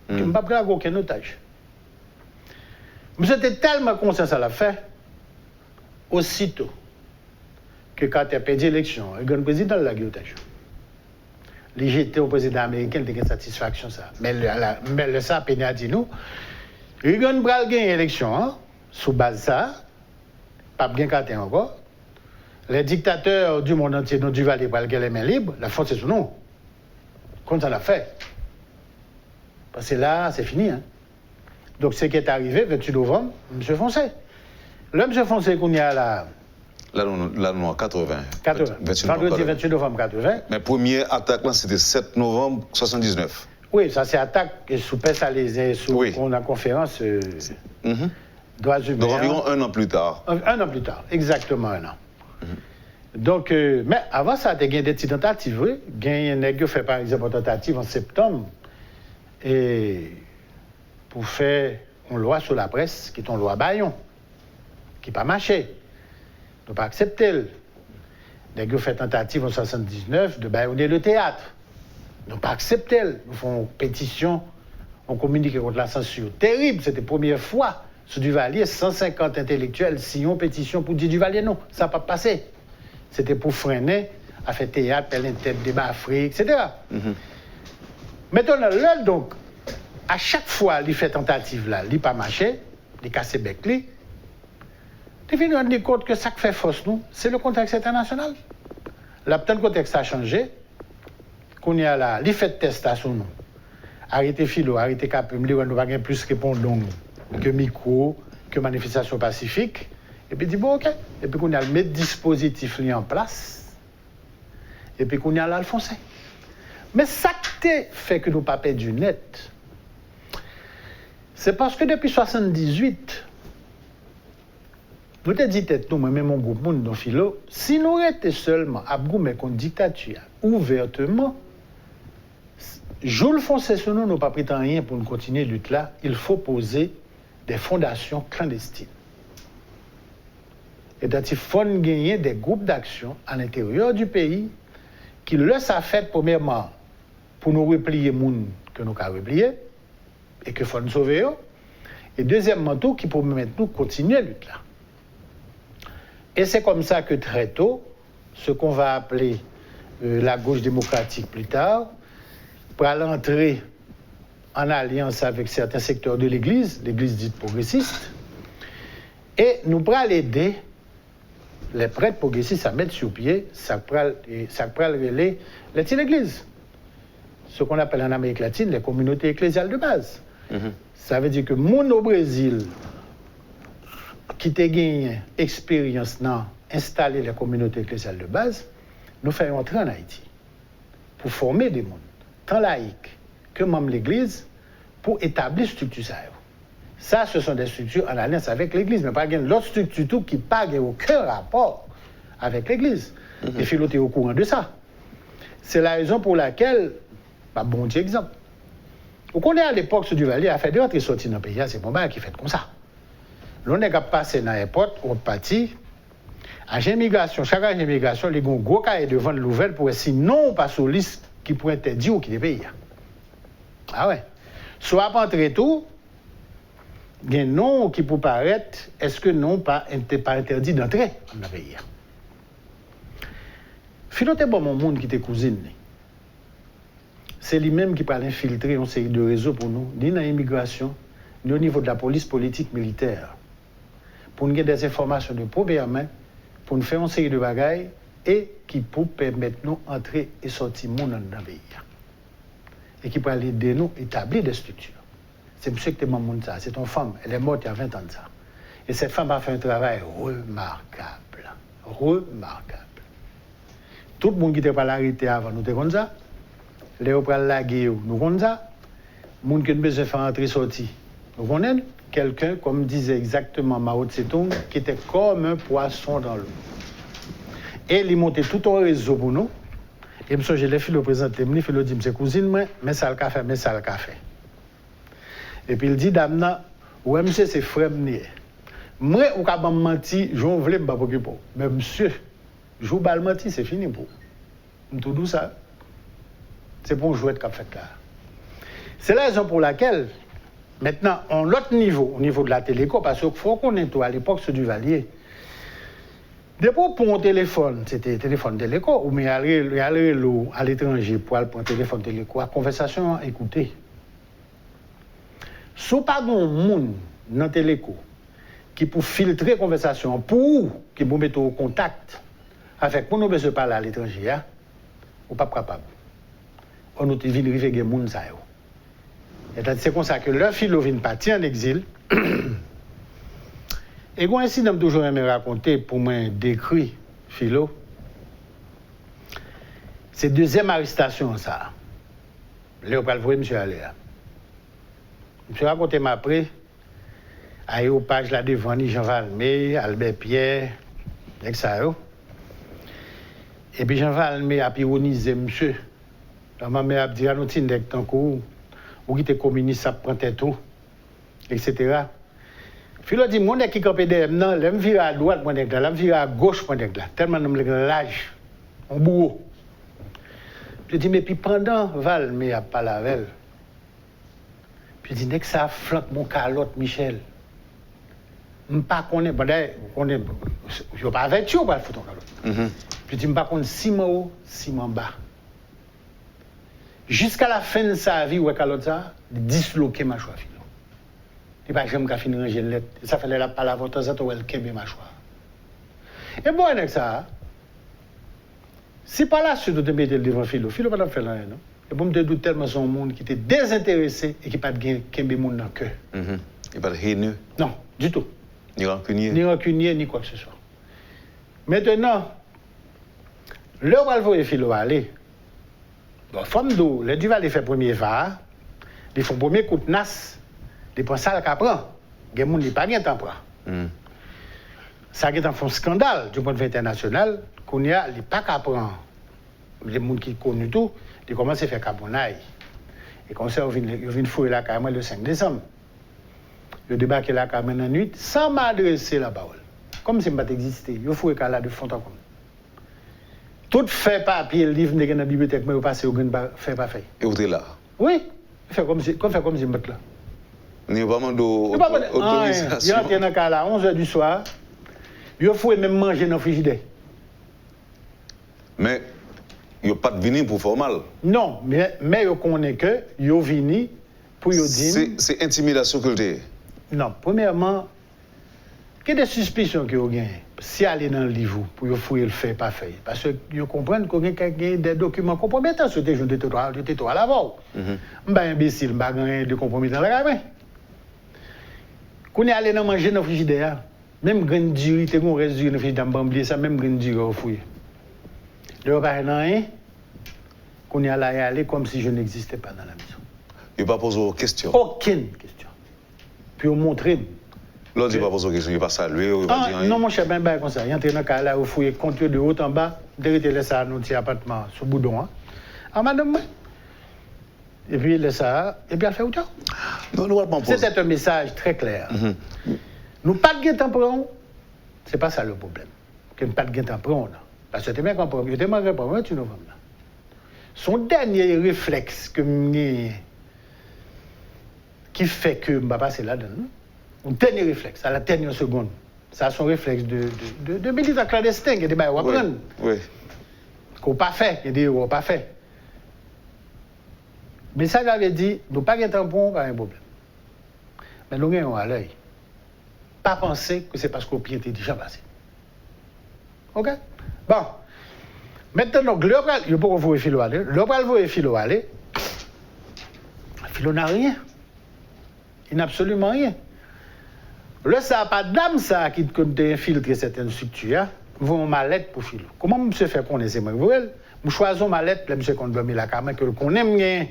Speaker 3: Je ne peux pas prendre aucun otage. Mais j'étais tellement conscient à la fin, aussitôt que Carter a perdu l'élection, il y a un président de la guerre otage. J'étais au président américain, il y a une satisfaction ça. Mais le ça, Pénia dit nous, il y a une élection, sous base ça, pas bien Carter encore. Les dictateurs du monde entier, nous du Valais, pour les mains libres, la force est sous nous. Comme ça l'a fait. Parce que là, c'est fini. Donc, ce qui est arrivé, 28 novembre, M. Foncé. Le M. Foncé qu'on y a là.
Speaker 2: Là, nous en 80.
Speaker 3: 80. Vendredi 28 novembre 80.
Speaker 2: Mais première attaque, là, c'était 7 novembre 79.
Speaker 3: Oui, ça c'est attaque sous Pessalisé, sous la conférence droits humains.
Speaker 2: Donc, environ 1 an plus tard.
Speaker 3: 1 an plus tard, exactement 1 an. Donc, mais avant ça, il y a des petites tentatives, oui. Il y a un nègre fait par exemple une tentative en septembre et pour faire une loi sur la presse qui est une loi Bayon, qui n'a pas marché. Ils n'ont pas accepté. Les nègres fait tentative en 79 de bayonner le théâtre. Ils n'ont pas accepté. Ils font une pétition, on communique contre la censure. Terrible, c'était la première fois sur Duvalier, 150 intellectuels signent une pétition pour dire Duvalier non, ça n'a pas passé. C'était pour freiner, à faire théâtre, pelle tête, débat Afrique, etc. Maintenant, là, donc, à chaque fois, il fait tentative là, il n'a pas marché, il casse bec, il vient rendre compte que ça qui fait force, nous, c'est le contexte international. Là, peut-être le contexte a changé, qu'on y a là, il fait test à son nom. Arrêtez philo, arrêtez cap, nous n'avons pas plus répondants que micro, que manifestation pacifique. Et puis, il dit, bon, OK. Et puis, qu'on a le mettre dispositif en place. Et puis, qu'on a là le foncé. Mais ça qui fait que nous pas perdu net, c'est parce que depuis 1978, nous avons dit, nous, même mon groupe, nous, philo, si nous étions seulement à goumer contre dictature ouvertement, Jules Foncé sur nous n'a pas pris rien pour nous continuer la lutte là. Il faut poser des fondations clandestines. Et donc, il faut gagner des groupes d'action à l'intérieur du pays qui le savent faire, premièrement, pour nous replier les gens que nous avons repliés et que faut nous sauver. Et deuxièmement, tout qui pour nous continuer la lutte là. Et c'est comme ça que très tôt, ce qu'on va appeler la gauche démocratique plus tard, pour l'entrer en alliance avec certains secteurs de l'Église dite progressiste, et nous pourrons aider les prêtres progressistes à mettre sur pied, ça pourra relayer les petites églises. Ce qu'on appelle en Amérique latine les communautés ecclésiales de base. Ça veut dire que mon au Brésil, qui a gagné expérience dans installer les communautés ecclésiales de base, nous faisons entrer en Haïti pour former des mondes, tant laïcs que membres de l'Église, pour établir structure ça. Ça, ce sont des structures en alliance avec l'Église, mais pas d'autres structures qui n'ont aucun rapport avec l'Église. Et Philo est au courant de ça. C'est la raison pour laquelle, bon petit exemple, vous connaissez à l'époque, ce Duvalier a fait des entrées sorties dans le pays, c'est bon qui fait comme ça. L'on est passé dans l'aéroport, on parti, agent immigration, chaque agent immigration, il y a un gros cahier devant le nouvelle pour sinon pas sur liste qui pourrait interdire ou qui est pays. Ah ouais. Soit pas entrer tout, il y a un nom qui peut paraître, est-ce que non pas interdit d'entrer dans le pays. Philo est bon mon monde qui était cousine. C'est lui-même qui peut infiltrer une série de réseaux pour nous, ni dans l'immigration, ni au niveau de la police politique militaire, pour nous donner des informations de première main, pour nous faire une série de bagailles et qui peut permettre nous d'entrer et sortir monde dans le pays. Et qui peut aider nous à établir des structures. C'est monsieur qui est mon monde ça, c'est ton femme, elle est morte il y a 20 ans de ça. Et cette femme a fait un travail remarquable. Remarquable. Tout le monde qui était pas l'arrêté avant nous était comme ça. Les gens qui la guerre, nous comme ça. Les gens qui ont besoin de faire entrer et sortir, nous connaissons. Quelqu'un, comme disait exactement Mao Tse-tung, qui était comme un poisson dans l'eau. Et il montait tout un réseau pour nous. Et monsieur, je l'ai fait le présenter, il fait le dire, c'est cousine, mais ça le café, mais ça le café. Et puis il dit, dame, ouais, monsieur, c'est frère, moi, ou quand je menti, je ne voulais pas m'occuper. Mais monsieur, je vous bal menti, c'est fini pour. Tout doux ça. C'est pour jouer de fait là. C'est la raison pour laquelle, maintenant, on l'autre niveau, au niveau de la téléco, parce qu'il faut qu'on ait tout à l'époque, ce Duvalier. Depuis pour un téléphone, c'était téléphone téléco, ou mais aller à l'étranger pour aller pour un téléphone téléco, la conversation écoutée. Si pas un monde dans téléco qui peut filtrer la conversation, pour qui peut mettre au contact avec pour nous besoin parler à l'étranger, ou pas capable. On nous dit vient arriver des monde ça. C'est comme ça que leur philo vient partir en exil. Et un incident que toujours aimé raconter pour moi décrit philo. C'est deuxième arrestation ça. Léopold voyez monsieur aller. Monsieur raconté après à au page là devant ni Jean Valmé, Albert Pierre, avec ça yo. Et puis Jean Valmé a ironisé monsieur. La maman a dit à nous tindek tant coup ou qui était communiste ça prend tout etc. Philo dit mon qui campé derrière non, l'aime virer à droite mon nèg là, l'aime virer à gauche mon nèg là, tellement nous l'âge on bourreau. Je dis mais puis pendant Valmé a pas la velle. Puis dit nèg ça flanque mon calotte Michel. M'pas connaît on est je pas avec tu pas foutre calotte. Puis dit m'pas connaît ciment haut, ciment bas. Jusqu'à la fin de sa vie, où est ça, disloquer ma choix. Il n'y a pas jamais qu'à finir une lettre. Ça fait la parole à temps où elle kembe ma choix. Et bon, avec ça, si pas là, si tu te mets devant Philo, Philo va pas faire rien, non? Et pour me dire tellement son monde qui était désintéressé et qui n'a pas de kembe monde dans le cœur.
Speaker 2: Il n'y a pas de haineux?
Speaker 3: Non, du tout.
Speaker 2: Ni rancunier?
Speaker 3: Ni rancunier, ni quoi que ce soit. Maintenant, là où elle voit Philo aller, bon, femme d'eau, le Duvalier fait premier va, ils font premier coup de nas, ils prennent ça qu'à prendre. Il y a des gens qui n'ont pas de temps pour. Ça qui est un scandale du point de vue international, qu'on y a, ils n'ont pas qu'à prendre. Les gens qui connaissent tout, ils commencent à faire cabonaille. Et comme ça, ils viennent fouiller la caméra le 5 décembre. Ils débarquent la caméra la nuit sans m'adresser la parole. Comme si je n'avais pas existé. Ils fouillent la de fond en commun. Tout fait papier, le livre dans la bibliothèque, mais vous passez au grand fait pas fait.
Speaker 2: Et vous êtes là?
Speaker 3: Oui, fait comme si je me mets là.
Speaker 2: N'y a pas d'autorisation.
Speaker 3: Il y a un dans cas là, 11h du soir, il faut même manger dans le frigidaire.
Speaker 2: Mais, Ils n'ont pas de venir pour faire mal.
Speaker 3: Non, mais ils connaissent que ils ont venu pour dire.
Speaker 2: C'est intimidation que le.
Speaker 3: Non, premièrement, il y a des suspicions qu'ils ont gagnées. Si aller dans le livre pour fouiller le fait, pas fait. Parce qu'ils comprennent qu'il y a des documents compromettants sur tes jours de toi là-bas. Je suis imbécile, je ne suis pas de compromettants là-bas. Quand on est allé manger dans le frigidaire, même grande durée, tu as un reste dans le frigidaire, ça même grande durée au fouiller. Le repas est rien, qu'on est allé comme si je n'existais pas dans la maison.
Speaker 2: Il n'a pas posé de questions.
Speaker 3: Aucune question. Puis on montre.
Speaker 2: L'autre il n'a pas posé de questions, il n'a pas salué, il n'a pas dit rien.
Speaker 3: Non, mon cher, ben comme ça. Il entre dans le cas là, il fouille compte de haut en bas, derrière laisse ça dans petit appartement, sous boudon. Ah, madame, et puis il laisse ça, et puis elle fait autant. C'était un message très clair. Nous pas de temps pour nous, c'est pas ça le problème. Que nous pas de temps pour nous. Parce que tu bien compris, je t'ai manqué pour 28 novembre. Son dernier réflexe que qui fait que je ne vais pas passer là-dedans, mon dernier réflexe, à la dernière seconde, ça son réflexe de militant clandestin, qui est des bails à apprendre.
Speaker 2: Oui.
Speaker 3: Qu'on n'a pas fait, il y a des qu'on n'a pas fait. Mais ça, j'avais dit, nous pas de tampon, pas un problème. Mais nous avons à l'œil. Pas penser que c'est parce qu'on pied était déjà passé. OK? Bon. Maintenant, le pral, il faut vous Philo aller. Le pral vous Philo aller. Philo n'a rien. Il n'a absolument rien. Là, ça n'a pas d'âme, ça, qui compte infiltrer certaines structures. Vous avez ma lettre pour Philo. Comment monsieur fait connaître ces mails? Je choisis ma lettre, là, monsieur qu'on doit mettre la caméra, que qu'on aime bien.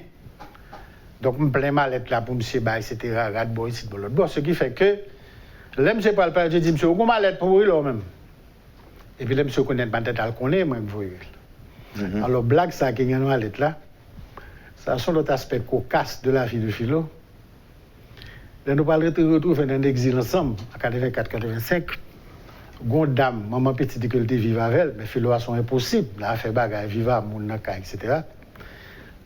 Speaker 3: Donc, je plein ma lettre là pour monsieur, etc. Radboy, ici, de l'autre bord. Ce qui fait que, là, monsieur parle pas, je dis, monsieur, vous avez ma lettre pour lui, là, même. Et puis là, monsieur connaît pas tête à le connaître, moi, vous voyez. Alors, blague, ça, qui est dans la lettre là, ça, c'est l'autre aspect cocasse de la vie de Philo. Là, nous parlons de retrouver dans l'exil ensemble, en 84-85. Gondam, maman petite dit que elle vivre avec elle, mais Philo a son impossible. Là, elle fait bagaille, vivre, mon naka, etc.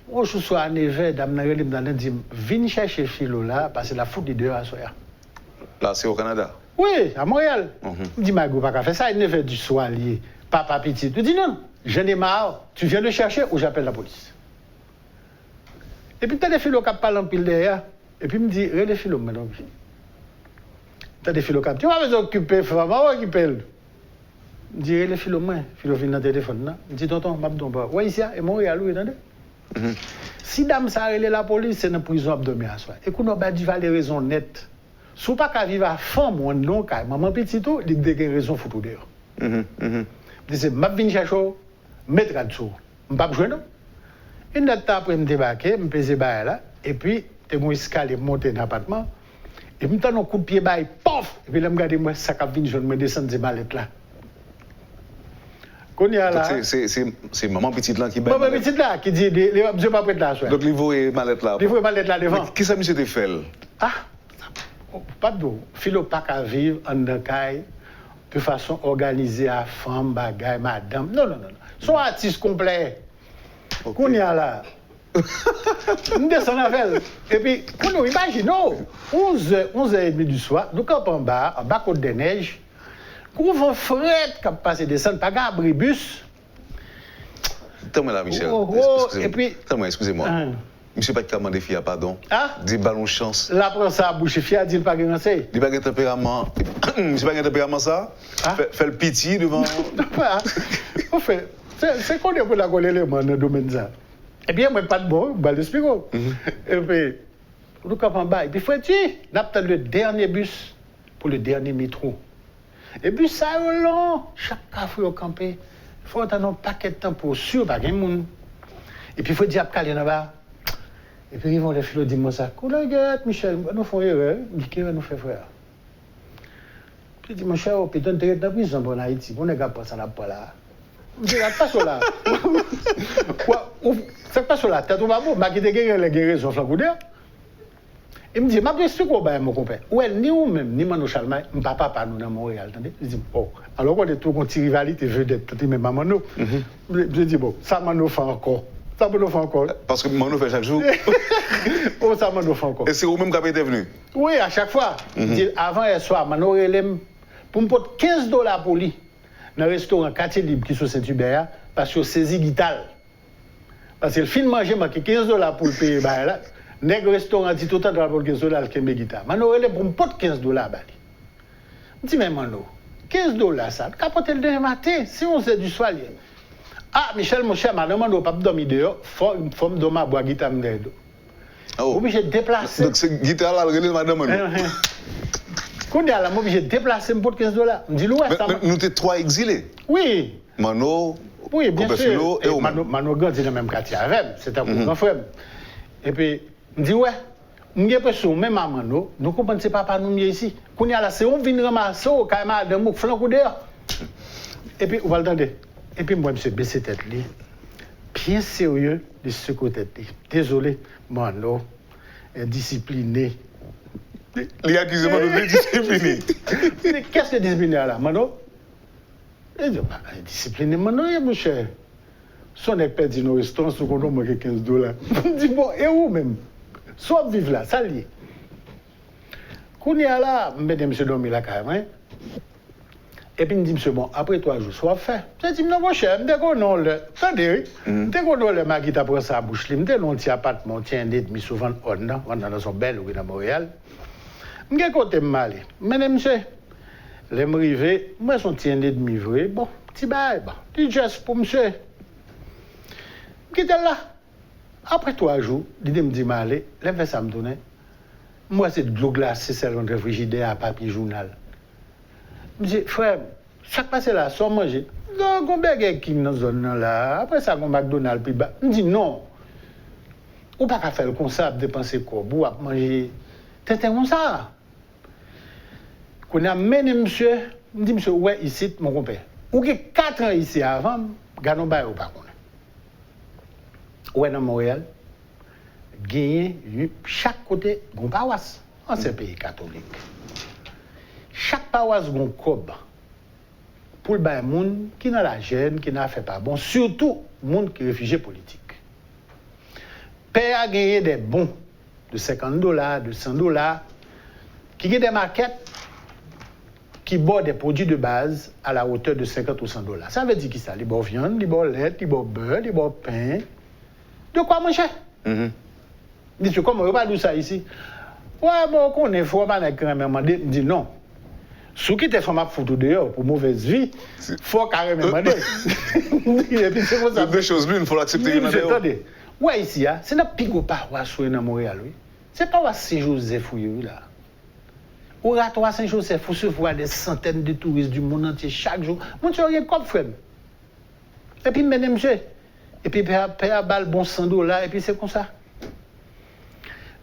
Speaker 3: Moi, je suis à Neve, dame Nareli me dit, viens chercher Philo là, parce que la fout des deux à soir.
Speaker 2: Là, c'est au Canada?
Speaker 3: Oui, à Montréal. Je dis, Mago, pas qu'à faire ça, il ne fait du soir lié. Papa petit. Tu dis non, j'en ai marre, tu viens le chercher ou j'appelle la police. Et puis, tu as des Philo qui parlent en pile derrière. Et puis, il me dit, les Philo, maintenant. Tu as des Philo qui tu vas me occuper, femme, on va occuper. Je dis, les Philo, moi, Philo vient dans le téléphone. Je dis, tonton, je ne pas. Oui, ici, et Montréal, oui, attendez. Si dame ça a la police, c'est dans la prison abdomen à soi. Et qu'on a dit les raisons nettes. Si vous pas qu'à vivre à fond, mon nom, maman petit tout, il y a des raisons foutues d'ailleurs. Je dis, je vais chercher, mettre à dessous. Je ne vais pas jouer, non? Une date après, je me débarquer, je me pèse là, et puis, je me escalier, monter dans l'appartement, et je me donne un coup de pied, pof! Et puis là, je me regarde, ça a venu, je me descends de ma lettre là.
Speaker 2: C'est maman petite là qui bat.
Speaker 3: Maman petite là qui dit, je ne vais pas prêter là.
Speaker 2: Donc, il voit ma lettre là.
Speaker 3: Il voit ma lettre là devant.
Speaker 2: Qui ça, monsieur, te fait?
Speaker 3: Ah, pas de Philo pas qu'à vivre en Dakar de façon organisée à femme, bagaille, madame. Non. Son artiste complet. Qu'on y a là. Nous descendons avec. Et puis, nous imaginons, 11h30 du soir, nous campons en bas côte des neiges. Qu'on va fret qui passe descendre, pas gabri bus.
Speaker 2: Tellement là, Michel.
Speaker 3: Et puis.
Speaker 2: Excusez-moi. Monsieur pas de filles, pardon.
Speaker 3: Ah?
Speaker 2: Dis ballon chance.
Speaker 3: La prend ça à bouche, fille, dit pas grand c'est.
Speaker 2: Dis pas de tempérament. Monsieur pas de tempérament ça? Fait le pitié devant.
Speaker 3: En fait, c'est qu'on est pour la coller les mains dans le domaine ça. Eh bien, moi, pas de bon, je vais l'expliquer. Et puis, nous campons en bas. Et puis, il faut être on attend le dernier bus pour le dernier métro. Et puis, ça est long. Chaque fois, il faut camper. Il faut attendre un paquet de temps pour sûr, pas de monde. Et puis, il faut dire à Calais là-bas. Et puis, ils vont les filles dire moi ça. Collègue, Michel, nous faisons erreur. Qui va nous faire frère? Puis, il dit, mon cher, puis, donne tes dans prison pour Haïti. On n'est pas ça là-bas là. Je ne pas sur là. Ça passe sur la tête, on va voir. Je vais guérir les guérisons flancoudères. Il me dit, je vais expliquer mon compère. Ouais, ni ou même, ni Mano Chalmay, je ne peux pas nous dans Montréal. Il dit, bon, alors qu'on est tout contre rivalité, vedette, même à Mano. Je dis, bon, ça Mano fait encore. Ça Mano fait encore.
Speaker 2: Parce que Mano fait chaque jour.
Speaker 3: Oh, ça Mano fait encore.
Speaker 2: Et c'est vous-même qui avez été venu?
Speaker 3: Oui, à chaque fois. Avant hier soir, Mano relève pour me porter $15 pour lui. Dans le restaurant Quartier Libre qui est sur Saint-Hubert, parce que saisi guitare. Parce que le film manger, il y a $15 pour le payer. Le restaurant dit tout le temps pour $15 qui est guitare. Mano, il est pour pas $15. Je dis, mais Mano, $15 ça, capoter le demain matin, si on sait du soir. Ah, Michel, mon cher, madame, on ne peut pas dormir dehors, il faut me dormir à boire guitare.
Speaker 2: Oh.
Speaker 3: Obligé de déplacer.
Speaker 2: Donc, c'est guitare là, le madame.
Speaker 3: Quand on est à la obligé de déplacer pour $15. Je dis, ouais, ça.
Speaker 2: Nous sommes 3 exilés.
Speaker 3: Oui.
Speaker 2: Mano,
Speaker 3: oui, bien sûr.
Speaker 2: Et
Speaker 3: Mano Gant, c'est dans le même quartier avec, c'est un grand frère. Et puis, je dis, ouais, je suis l'impression, même à Mano, nous comprenons que ce n'est pas nous ici. Quand on est là, c'est on vient ramasser, on a madame, on flanc dehors. Et puis, vous va l'entendre. Et puis, moi, je me baissé tête, bien sérieux, de ce côté. Désolé, Mano, indiscipliné.
Speaker 2: Les accusés Mano de discipliné.
Speaker 3: Qu'est-ce que discipliné là, Mano? Je dis, discipliné, Mano, mon cher. Si on est perdu dans le restaurant, si on a manqué $15. Je dis, bon, et où même? Soit vivre là, ça lié. Quand on est là, je dis, monsieur dormi là carrément. Et puis, il me dit, monsieur, bon, après 3 jours, soit fait. Je dis, non, mon cher, je dis, non, attendez, je dis, non, le mari qui t'a pris sa bouche, je dis, non, petit appartement, tiens, demi souvent, on dans son bel ou dans Montréal. Je dis, côté mal. Mais, monsieur, les m'arriver, moi, son tiens, demi vrai, bon, petit bail, bon, petit geste pour monsieur. Je dis, là. Après 3 jours, il me dit, allez, les ça me donne. Moi, c'est de l'eau glacée, c'est un frigidaire à papier journal. Je dis, frère, chaque passé là, sans manger. Donc, on a qui dans cette zone là. Après ça, on McDonald's plus bas. Je dis, non. Ou pas qu'à faire comme ça, dépenser quoi, ou à manger. C'est comme ça. Quand on a mené monsieur, je dis, monsieur, ouais, ici, mon compère. Ou que 4 ans ici avant, gagnons pas ou pas. Ouais, dans Montréal, gagner chaque côté, une paroisse, en ce pays catholique. Chaque paroisse a un cob pour le monde qui n'a la gêne, qui n'a fait pas bon, surtout les gens qui sont réfugiés politiques. Père a gagné des bons de $50, de $100, qui gagnent des maquettes qui boivent des produits de base à la hauteur de $50 ou $100. Ça veut dire qui ça? Les boivent viande, les boivent lait, les boivent beurre, les boivent pain. De quoi manger? Dis-tu, comment on va pas dire ça ici? Ouais, bon, on est fort, on est carrément dit, me dit non. Ceux qui te font ma photo dehors pour mauvaise vie, il faut carrément demander. Et puis c'est pour ça.
Speaker 2: Deux choses l'une, il faut l'accepter.
Speaker 3: Attendez. Ouais, ici, c'est notre pigot paroisse dans Montréal, oui. C'est pas Saint-Joseph, oui, là. Au ratoire Saint-Joseph, il faut se voir des centaines de touristes du monde entier chaque jour. Mon Dieu, rien comme frère. Et puis, mesdames, monsieur. Et puis, père balle bon $100, et puis c'est comme ça.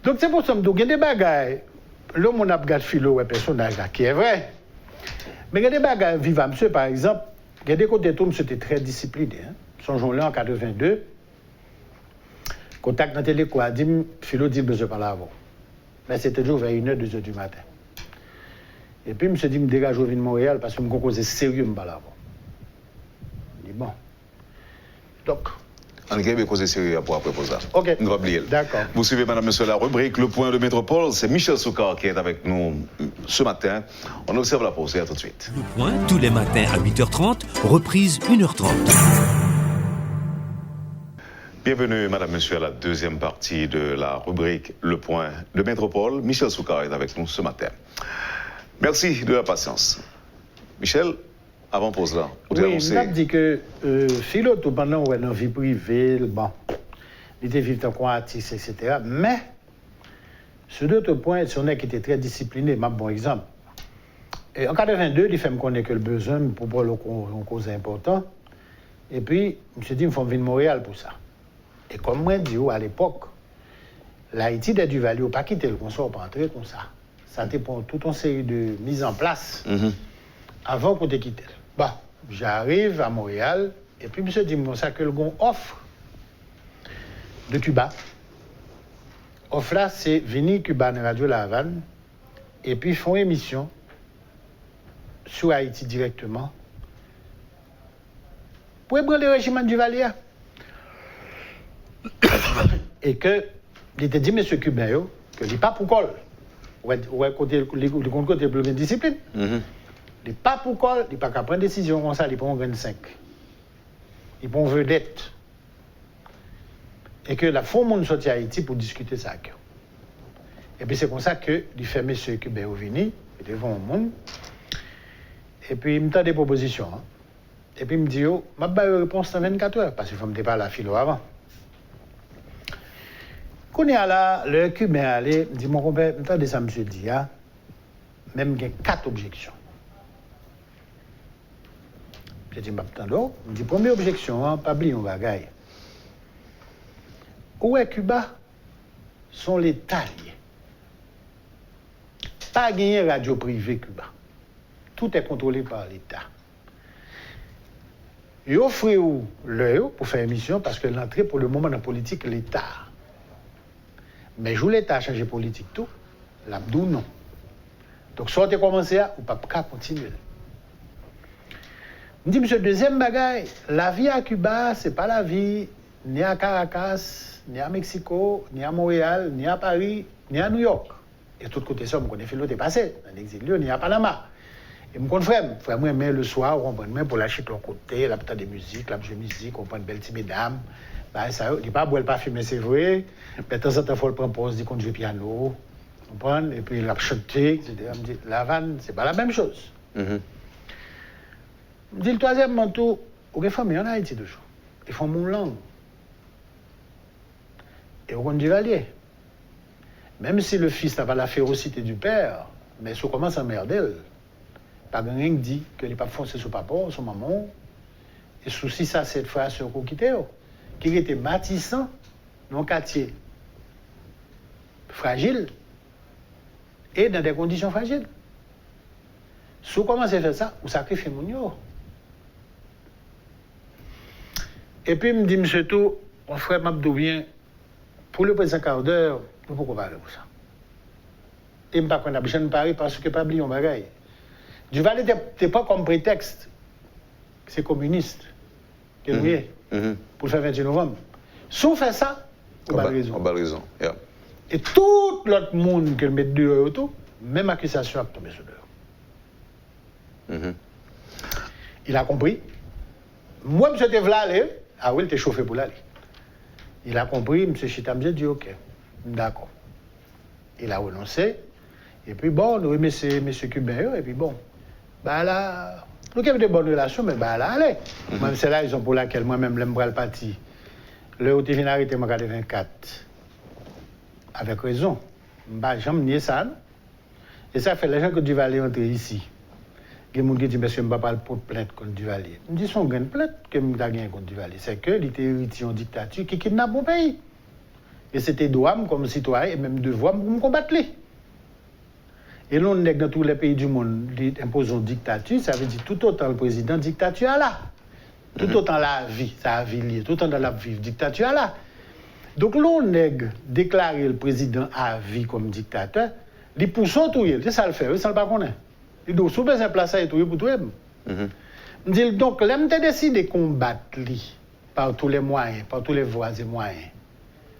Speaker 3: Donc, c'est pour ça que il y a des bagailles. Là, on a regardé philo, un personnage là, qui est vrai. Mais il y a des bagailles vivants. Monsieur, par exemple, il y a des côtés tout, monsieur était très discipliné. Hein. Songeons-le en 82. Contact dans la télé, quoi, dit, philo dit, monsieur, par là avant. Mais c'était toujours vers 1h, 2h du matin. Et puis, monsieur dit, me dégage au de Montréal parce que je me cause sérieux, me parle avant. Je dis, bon. Donc,
Speaker 2: on est causé sérieux pour après ça.
Speaker 3: Ok.
Speaker 2: On va oublier.
Speaker 3: D'accord.
Speaker 2: Vous suivez, madame, monsieur, la rubrique Le Point de Métropole. C'est Michel Soukar qui est avec nous ce matin. On observe la pause et à tout de suite.
Speaker 1: Le Point, tous les matins à 8h30, reprise 1h30.
Speaker 2: Bienvenue, madame, monsieur, à la deuxième partie de la rubrique Le Point de Métropole. Michel Soukar est avec nous ce matin. Merci de la patience. Michel, avant pause là,
Speaker 3: vous oui, je dit que Philo, tout pendant dans la vie privée, bon, il était vivant comme artiste, etc. Mais, sur d'autres points, c'est un qui était très discipliné. Un bon exemple. Et en 82, il fait me connaître que le besoin pour pas une cause importante. Et puis, je me suis dit, il faut venir de Montréal pour ça. Et comme moi, je dis, à l'époque, l'Haïti de Duvalier n'a pas quitté le consort pour entrer comme ça. Ça a été pour toute une série de mises en place avant qu'on te quitte. Bon, j'arrive à Montréal, et puis je me dit, ça que le gon offre de Cuba. Offre là, c'est venir Cuba dans Radio La Havane, et puis font émission sur Haïti directement pour ébranler le régiment du Duvalier. Et que, il était dit, monsieur Cubain, que il n'est pas pour col. Ouais, côté plus de discipline. Il n'est pas pour col, il n'est pas qu'à prendre décision comme ça, il prend 25. Il prend vedette. Et que la fond monde sorti à Haïti pour discuter ça. Et puis c'est comme ça que il fait monsieur cubain au vini, devant le monde. Et puis il me donne des propositions. Hein. Et puis il me dit, oh, je vais une réponse dans 24 heures, parce qu'il faut me parler à la philo avant. Quand il y a là, le cubain allé, me dit, mon compère, je me ça, monsieur dit, hein, même il y a 4 objections. Je dis, je me dit, première objection, hein, pas oublier un bagaille. Où est Cuba? Sont les taliers. Pas gagner radio privée Cuba. Tout est contrôlé par l'État. Ils offrent l'heure pour faire émission parce que l'entrée pour le moment dans la politique, l'État. Mais je l'État a changé politique tout. L'Abdou non. Donc soit tu commencé à ou pas continuer. Je dis, monsieur, deuxième bagaille, la vie à Cuba, c'est pas la vie ni à Caracas, ni à Mexico, ni à Montréal, ni à Paris, ni à New York. Et tout côté ça, je connais l'autre passé, dans l'exil, ni à Panama. Et je connais frère, mais le soir, on prend pour lâcher ton côté, la petite de musique, la jeune musique, on prend une belle petite mesdames. Ben, ça, il n'est pas boire, pas fumer, c'est vrai. Mais de temps en temps, il faut le prendre pause, il qu'on joue piano, on prend, et puis il a chanté, etc. Je me dis, la vanne, c'est pas la même chose. Je dis, le troisième manteau, aux femmes, il y en a Haïti toujours. Ils font mon langue. Et on dit Valier. Même si le fils n'a pas la férocité du père, mais ça commence à emmerder. Pas rien qui dit que les papes foncent sur papa, sur maman. Et souci ça, cette fois, sur qu'on quittait, qui était bâtissant dans un quartier fragile et dans des conditions fragiles. Si vous commencez à faire ça, vous sacrifiez mon yo. Et puis, il me dit, monsieur Tout, mon frère Mabdou vient, pour le président Carter, nous pouvons parler pour ça. Et je ne sais pas qu'on a besoin de parler parce que pas oublier un bagaille. Duvalier n'est pas comme prétexte. C'est communiste. Que nous est. Pour le faire 28 novembre. Si on fait ça, on a raison.
Speaker 2: On a raison, yeah.
Speaker 3: Et tout l'autre monde qui met dehors autour, même accusation a tombé sur dehors. Il a compris. Moi, M. Tevlale, ah oui, il était chauffé pour l'aller. Il a compris, M. Chitamje dit OK. D'accord. Il a renoncé. Et puis bon, nous aimons M. Cubain, et puis bon. Bah là, nous avons de bonnes relations, mais bah là, allez. Même c'est la raison pour laquelle moi-même, j'aime le parti. Le haut venu arrêter en 1984. Avec raison. Bah, j'aime nier ça. Et ça fait les gens que Duvalier entrer ici. Il y a des gens qui disent, monsieur, je ne vais pas pour plainte contre Duvalier. Je dis, son gain de plainte que je vais gagner contre Duvalier. C'est que il était héritier en dictature qui kidnappe mon pays. Et c'était droit comme citoyen et même devoir pour me combattre. Et l'on est dans tous les pays du monde, imposons dictature, ça veut dire tout autant le président dictature là. Tout autant la vie, ça a vie, tout autant dans la vie, dictature là. Donc l'on est déclaré le président à vie comme dictateur, il pousse tout, c'est ça le fait, ça le pas connaît. Il doit sous besoin placer tout pour tout. Donc l'aime décidé de combattre lui par tous les moyens, par tous les voies et moyens.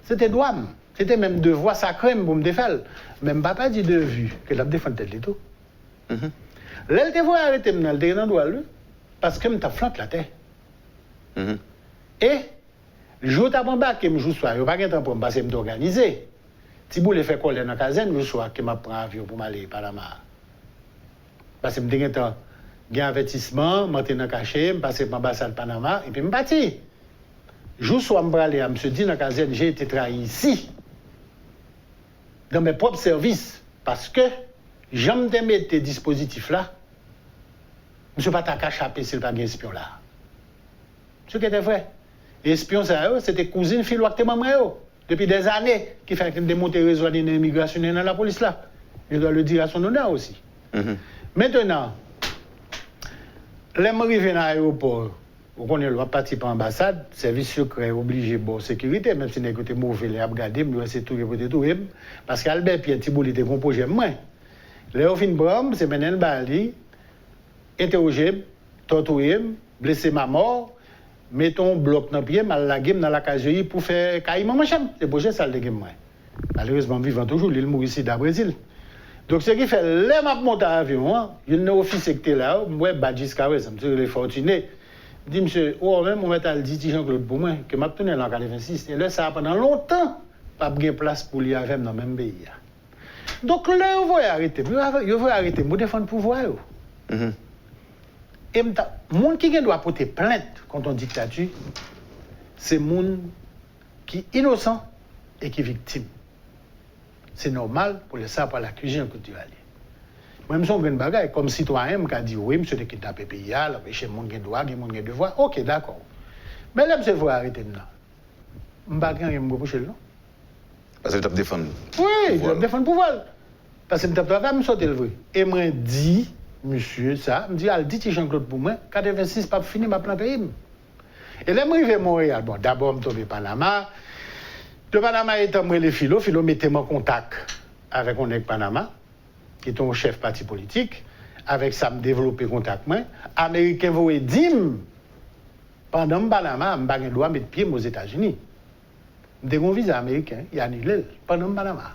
Speaker 3: C'était droit. C'était même devoir sacré pour me défendre. Même papa dit de vue que la défense tête et tout. Là, il voit arrêter dans le terrain droit parce que je t'ai flanqué la tête. Et le jour où tu as que je joue soir, il n'y a pas de temps pour me passer, m'organiser. Si vous voulez faire coller dans la caserne, je soir que je prends avion pour m'aller par la mer. Parce que je temps un avertissement, je suis dans le cachet, je passe par l'ambassade de Panama, et puis je suis parti. Je suis allé à M. Di dans la caserne, j'ai été trahi ici, dans mes propres services, parce que j'aime de mettre ces dispositifs-là. Je ne suis pas qu'à échapper s'il n'y a pas d'espion là. Ce qui était vrai. Et espion, c'était cousine, fille, ou maman, depuis des années, qui fait démonter le réseau de l'immigration dans la police là. Je dois le dire à son honneur aussi. Maintenant, les arrivés dans l'aéroport, on est parti par l'ambassade, service secret obligé de sécurité, même si nous sommes mauvais, les abgadés, nous sommes tout, parce qu'Albert Pierre Thibault était un projet moins. Les Ofin Bram, c'est maintenant Bali, interrogé, torturé, blessé ma mort, mettons bloc dans le pied, mal la game dans la case pour faire caïman machin. C'est projet ça le game. Malheureusement, vivant toujours, l'île mourit ici au Brésil. Donc, ce qui fait, les maps montent à l'avion, il y a un officier qui était là, moi, Badjis Kawé, ça me dit les fortunés. Je dis, monsieur, ou même, on va dit Jean-Claude pour moi, que m'a tourné en 86, et là, ça a pendant longtemps, pas de place pour lui avec dans le même pays. Donc là, vous voyez arrêter, vous voyez arrêter, vous défendre le pouvoir. Et le monde qui doit porter plainte contre une dictature, c'est le monde qui est innocent et qui est victime. C'est normal pour le savoir l'accuser en côté aller. Moi, je suis un bagage comme citoyen, je dis oui, monsieur, de kidnapper le pays, l'empêcher le monde qui doit, le monde qui devoir. Ok, d'accord. Mais là, monsieur, vous arrêter là. Je ne vais pas me reprocher là.
Speaker 2: Parce que tu as défendu.
Speaker 3: Oui, je défends le pouvoir. Parce que je ne me sortir le vrai. Et moi, dis, monsieur, ça, je dis, dit Jean-Claude pour moi, 86, pas fini, ma plan pays. Et là, je suis arrivé à Montréal. Bon, d'abord, je suis tombé à Panama. De Panama, étant les philo mettez-moi en contact avec un Panama, qui est un chef parti politique. Avec ça, je développé contact. Américain, vous dit, pendant Panama, je n'ai pas le droit de mettre pied aux États-Unis. J'ai un visa américain, il y a annulé pendant Panama.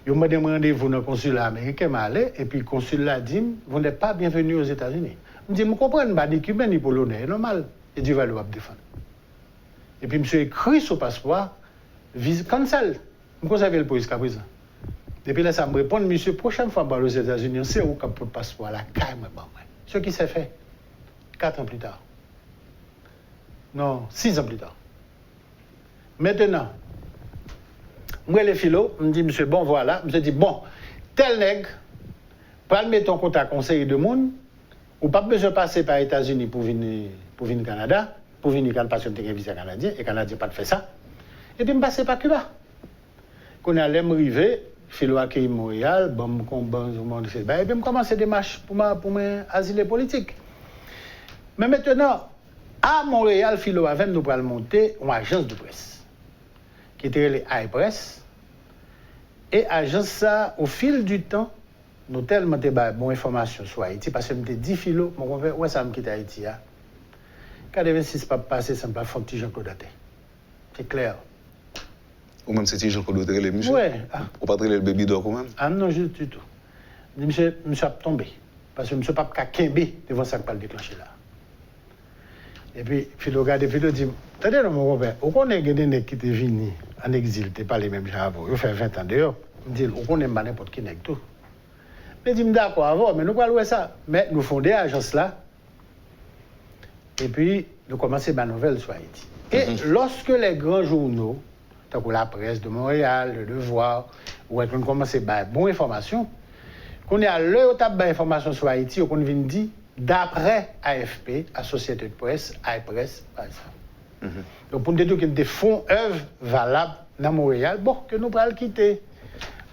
Speaker 3: Je me demandé vous dans le consulat américain, et puis le consulat dit, vous n'êtes pas bienvenu aux États-Unis. Je me dis, je comprends, je ne suis pas ni cubain ni polonais, c'est normal. Et Dieu va le défendre. Et puis, monsieur écrit sur le passeport, cancel. Je conserve le police jusqu'à présent. Depuis là, ça me répond, monsieur, prochaine fois, je vais aux États-Unis, c'est où pour le passeport là, carrément. Ce qui s'est fait 4 ans plus tard. Non, 6 ans plus tard. Maintenant, moi, les philos, je me dis, monsieur, bon, voilà. Je me dis, bon, tel nègre, pour le mettre en contact conseil de monde, ou pas besoin de passer par les États-Unis pour venir au Canada, pour venir quand parce que tu as un visa canadien, et les Canadiens pas de faire ça. Et puis, je passe par Cuba. Quand on allait m'arriver, philo accueilli Montréal, bon, et puis, je commence des démarches pour m'asiler politique. Mais maintenant, à Montréal, philo avec nous pour monter une agence de presse qui était les iPress. Et agence ça, au fil du temps, nous tellement de bonnes informations sur Haïti, parce que je me dis, philo, mon compère, où ça me quitte Haïti? 86 pas passé, ça me pas fait un petit Jean-Claude Daté. C'est clair.
Speaker 2: Ou même c'est Jean-Claude Daté, monsieur?
Speaker 3: Oui.
Speaker 2: Ou pas le bébé d'or quand même?
Speaker 3: Ah non, juste du tout. Monsieur a tombé. Parce que monsieur pas qu'à devant ça que pas le déclencher là. Et puis, philo regarde, philo dit, attendez, mon compère, on connaît des gens qui étaient venus en exil, tu pas les mêmes gens avant. Ils ont fait 20 ans dehors. Je me dis, on connaît pas n'importe qui n'est tout. Mais je dis, d'accord, avant, mais nous ne parlons pas ça. Mais nous fondons des agences là. Et puis, nous commençons ma nouvelle sur Haïti. Et lorsque les grands journaux, tant que la presse de Montréal, Le Devoir, où on commence à bonne information, qu'on est à l'heure où on a information sur Haïti, on vient dire, d'après AFP, la société de presse, iPress, par exemple. Donc, pour nous dire qu'il y a des fonds œuvres valables dans Montréal, bon, que nous pourrons quitter.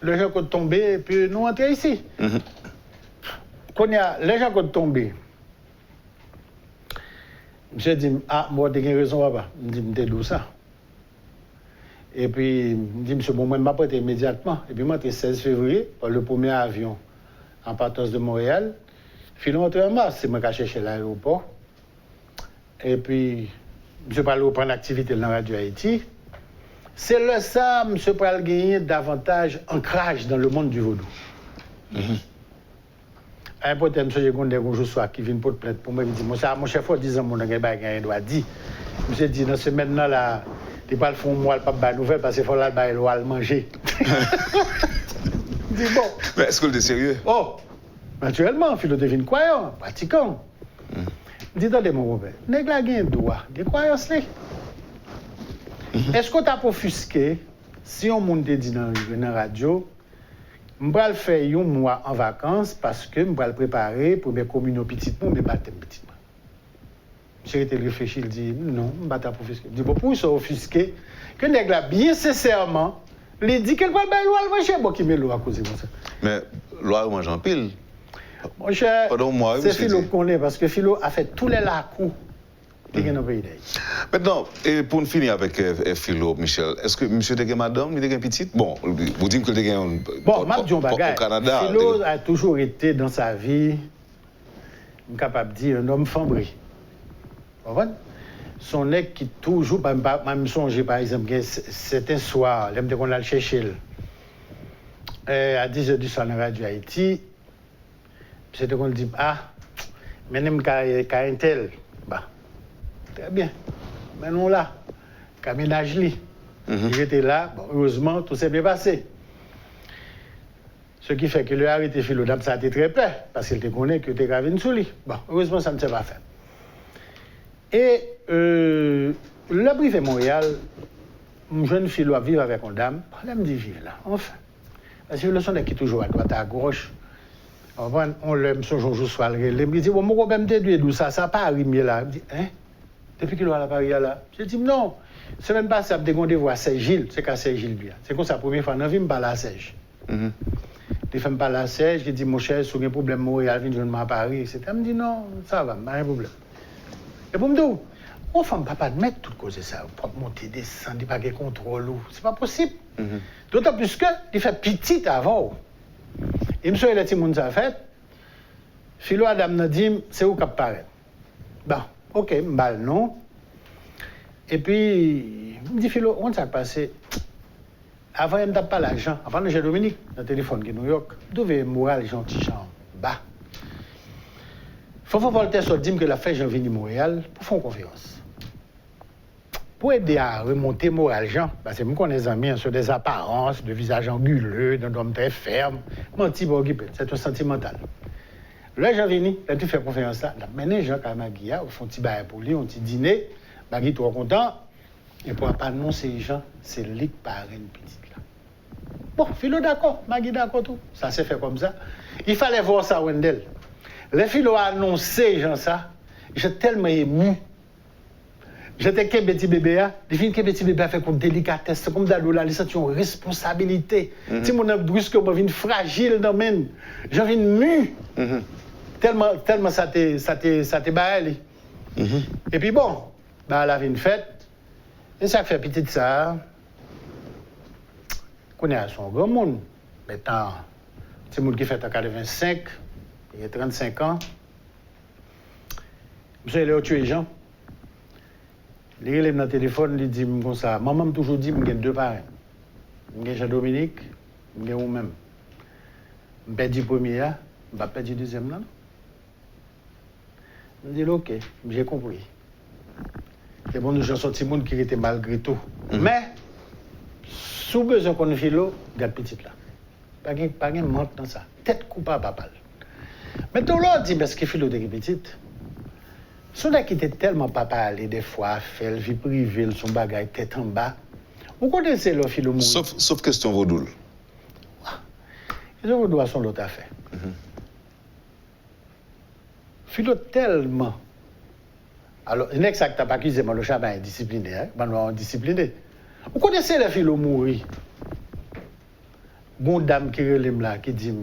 Speaker 3: Le gens qui sont tombés, et puis nous entrer ici. Quand il y a les gens qui sont tombés, je dis, ah, moi, tu as raison, papa. Je dis, je d'où ça. Et puis, je dis, monsieur, bon, moi, je m'apprête immédiatement. Et puis, moi, le 16 février, par le premier avion en partance de Montréal, Philo en mars, c'est moi qui ai cherché l'aéroport. Et puis, je suis allé prendre l'activité dans la radio Haïti. C'est là ça, je suis allé gagner davantage ancrage dans le monde du vaudou. Un pote, M. Gondé, un soir, qui vient pour plainte pour moi, il dit, mon chef, il dit, mon gars, doit dire. Je dit, dans ce maintenant-là, tu pas le fond, moi, le pas de nouvelle, parce qu'il faut là, il doit le manger. Je dis, bon.
Speaker 2: Mais est-ce que tu es sérieux?
Speaker 3: Oh! Naturellement, Philo devine croyant, pratiquant. Dis attendez mon compère, nèg la gen droit, des croyances là. Est-ce que tu as offusqué si on monte dit dans la radio, je vais faire un mois en vacances parce que je vais le préparer pour mes communes petites pour mes baptêmes petites. J'ai été réfléchi, il dit non, je ne vais pas offusquer. Il dit bon, pour ça offusqué, que nèg la bien sincèrement, il dit qu'elle va bien loi le manger, bon qui met l'eau à cause de ça.
Speaker 2: Mais loi mange en pile.
Speaker 3: Mon cher, c'est Philo qu'on connaît parce que Philo a fait tous les lacous qui sont dans le pays d'Haïti.
Speaker 2: Maintenant, et pour finir avec Philo, Michel, est-ce que monsieur a madame, il a petite? Bon, vous dites que il a au Canada.
Speaker 3: Philo a toujours été dans sa vie, je suis capable de dire, un homme fambré. Vous comprenez? Son nec qui toujours, même songer par exemple, c'est un soir, l'aime qu'on a le chercher. À 10h du soir dans la radio Haïti, c'était qu'on dit, ah, Même qu'à un tel, bah, très bien. Mais non là, qu'à ménage lui. J'étais là, bon, heureusement, tout s'est bien passé. Ce qui fait que le arrêté Philo, ça a été très peur, parce qu'il te connaît que tu es gravé sous lui. Bon, heureusement, ça ne s'est pas fait. Et le privé Montréal, une jeune fille doit vivre avec une dame. Elle me dit vivre là, enfin. Parce que le son est qui toujours à droite, à gauche. On l'aime, son jour soit le relais. Il me dit, bon, mon problème déduit d'où ça pas arrivé là. Il me dit, hein? Depuis qu'il est à Paris là. Je dis, non. Semaine passée, j'ai rendez-vous à Serge-Gilles. C'est qu'à Serge-Gilles, bien. C'est comme ça, la première fois, on a vu me parler à Serge. Il fait me parler à Serge, il dit, mon cher, si vous avez un problème, Montréal, viens de à Paris, etc. Il me dit, non, ça va, pas de problème. Et pour me dire, on ne peut pas admettre tout cause de ça. Pour monter, descendre, il n'y a pas de contrôle. C'est pas possible. D'autant plus que, il fait petit avant. Et monsieur, il a dit, mon ça fait. Philo Adam m'a dit, c'est où qu'il paraît. Bon, ok, je non. Et puis, il me dit, Philo, on s'est passé. Avant, il ne me pas l'argent. Avant, j'ai Dominique, dans le téléphone qui est New York. D'où est moral gentil, genre, bas. Faut Voltaire soit dit que la fête janvier Montréal pour faire une conférence. Pour aider à remonter moral gens, parce que nous connaissons des amis sur des apparences, de visage anguleux, d'un homme très ferme. Menti pour occuper, c'est un sentimental. Là, janvier, là, tu fais une conférence là, les gens comme Maguia, ils font un petit bain pour lui, un petit dîner, Magui trop content, et pour pas annoncer les gens, c'est lui qui parle une petite là. Bon, Philo d'accord, Magui d'accord tout. Ça s'est fait comme ça. Il fallait voir ça, Wendell. Les Philo a annoncé, gens ça, j'étais tellement ému. J'étais qu'un petit bébé, les filles qu'un petit bébé a fait comme délicatesse, comme d'alou là, ils sentent une responsabilité. Si mon brusquement vient fragile dans même, j'ai viens mu. Tellement ça t'est baillé. Et puis bon, bah la vie une fête. Et ça fait petit ça. Qu'on est à son grand monde. Maintenant, c'est monde qui fait en 85. Il y a 35 ans. Monsieur, il a tué les gens. Il est dans le téléphone, il dit comme ça. Maman m'a toujours dit que j'ai deux parents. J'ai Jean-Dominique, j'ai moi-même. Je perds le premier, je ne vais pas perdre le deuxième. Là. Je dis ok, j'ai compris. C'est bon, nous sommes sortis monde qui était malgré tout. Mais, sous besoin qu'on fait l'eau, garde petite là. Pas de manque dans ça. Tête coupable à balle. Mais tout le monde dit, parce que Philo est petite. Ceux-là qui étaient tellement pas parlé des fois, faire vie privée, son bagage tête en bas. Vous connaissez le Philo mourir.
Speaker 2: Sauf question Vaudoul.
Speaker 3: Les Vaudoul sont l'autre affaire. Philo tellement. Alors, il n'est pas accusé, mais le chat est discipliné. Hein? On est discipliné. Vous connaissez le Philo mourir. Bon dame qui relève là, qui dit,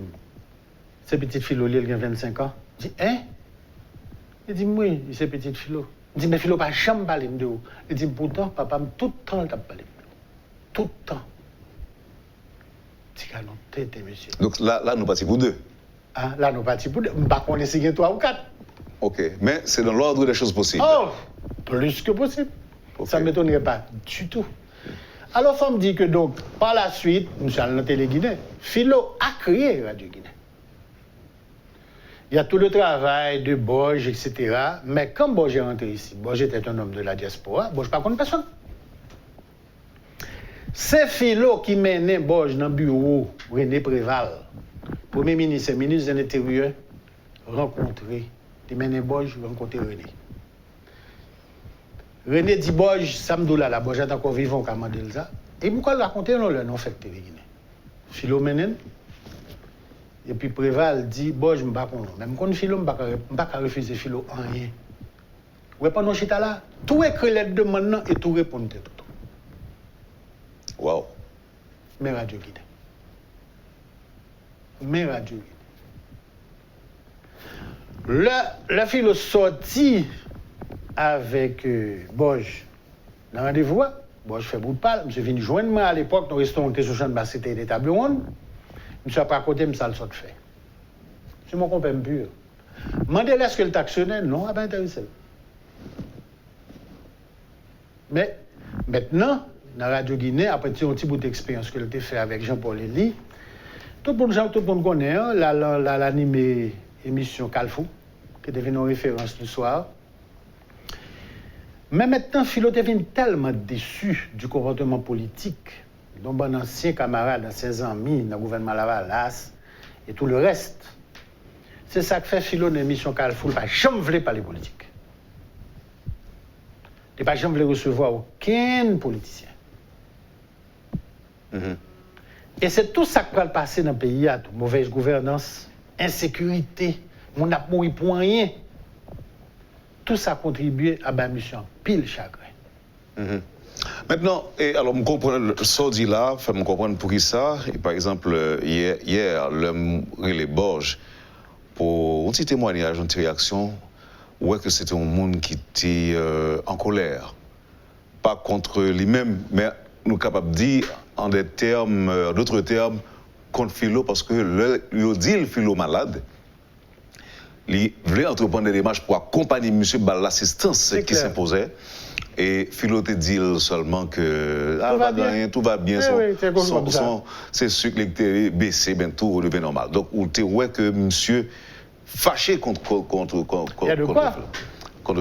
Speaker 3: c'est petite Philo, il a 25 ans. Je dis, hein? Il dit, oui, c'est petite Philo. Il dit, mais Philo pas jamais parler de vous. Il dit, pourtant, papa, tout le temps, il t'a parlé de vous. Tout le temps. Petit canon, tête, monsieur.
Speaker 2: Donc là, nous partons pour deux.
Speaker 3: Ah, là, nous partons pour deux. Je ne sais pas si c'est 3 ou 4.
Speaker 2: Ok, mais c'est dans l'ordre des choses possibles.
Speaker 3: Oh, plus que possible. Okay. Ça ne m'étonnerait pas du tout. Alors, il faut me dire que donc, par la suite, nous sommes dans Télé-Guinée, Philo a créé Radio Guinée. Il y a tout le travail de Borges, etc. Mais quand Borges est rentré ici, Borges était un homme de la diaspora, Borges ne connaît pas personne. C'est Philo qui menait Borges dans le bureau, René Préval, Premier ministre et ministre de l'Intérieur, rencontrer. Il menait Borges, rencontrer René. René dit Borges, samedi là, Borges est encore vivant comme Mandelza. Et pourquoi le raconter dans le nom fait Télé-Guinée? Philo menen. Et puis Préval dit, bon, je ne sais pas comment. Même quand Philo, je ne peux pas refuser Philo en rien. Ouais, pendant chita là, tout écrit les demandes maintenant et tout répond tout.
Speaker 2: Wow.
Speaker 3: Mais Radio Guinée. Mais Radio Guinée. La Philo sorti avec Borges dans rendez-vous. Borges fait bout de parle. Je suis venu joindre moi à l'époque, nous restons sur le champ de ma cité des tables rondes. Je suis à côté, je ça le sort fait. C'est mon compère pur. Mandela, est-ce que le actionnaire? Non, pas intéressé. Mais maintenant, dans Radio Guinée, après un petit bout d'expérience que j'ai fait avec Jean-Paul Elie, tout le monde connaît, l'animé émission Calfou, qui est devenu une référence du soir. Mais maintenant, Philo devient tellement déçu du comportement politique de mon ancien camarade, anciens amis dans le gouvernement Lavalas et tout le reste. C'est ça que fait Philo dans l'émission Carrefour, pas jamais voulu parler politique. Il n'a pas jamais voulu recevoir aucun politicien. Et c'est tout ça qui va passer dans le pays, mauvaise gouvernance, insécurité, on n'a pas mouru pour rien. Tout ça contribue à ma mission pile chagrin.
Speaker 2: Maintenant, alors, je comprends ce dit là, je comprends pour qui ça. Et par exemple, hier les Borges, pour un petit témoignage, une petite réaction, ouais que c'était un monde qui était en colère. Pas contre lui-même, mais nous sommes capables de dire en des termes, d'autres termes, contre Philo, parce que le dit le Philo malade. Il voulait entreprendre des démarches pour accompagner M. dans l'assistance qui s'imposait. Et Philo te dit seulement que tout va bien, c'est sûr que l'électeur baissé, bien tout redevient normal. Donc, on te voit que monsieur fâché contre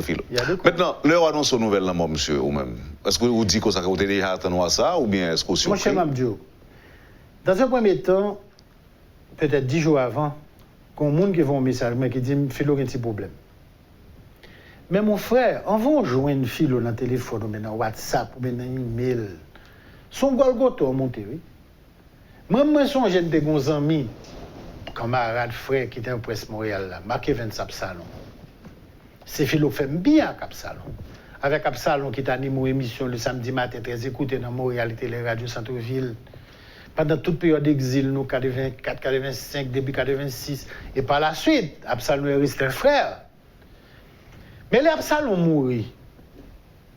Speaker 2: Philo. Maintenant, l'heure annonce aux nouvelles, moi, monsieur, ou même. Est-ce que vous dites que vous avez déjà attendu à ça, ou bien est-ce que vous
Speaker 3: Mon cher Mabdio, dans un premier temps, peut-être 10 jours avant, qu'on monde qui voit un message qui dit Philo a un petit problème. Mais mon frère, on va joindre Philo dans le téléphone, ou dans WhatsApp, ou dans email. Son Golgoto a monté, oui. Moi, je suis des bons amis, camarade, frère, qui était en presse Montréal, là, marqué 27 salons. C'est Philo fait bien à Cap Salon. Avec Cap Salon qui anime une émission le samedi matin, très écoutée dans Montréal, les radios Centre-Ville. Pendant toute période d'exil, nous, 84, 85, début 86, et par la suite, Absalom est resté un frère. Mais les Absalom mourit.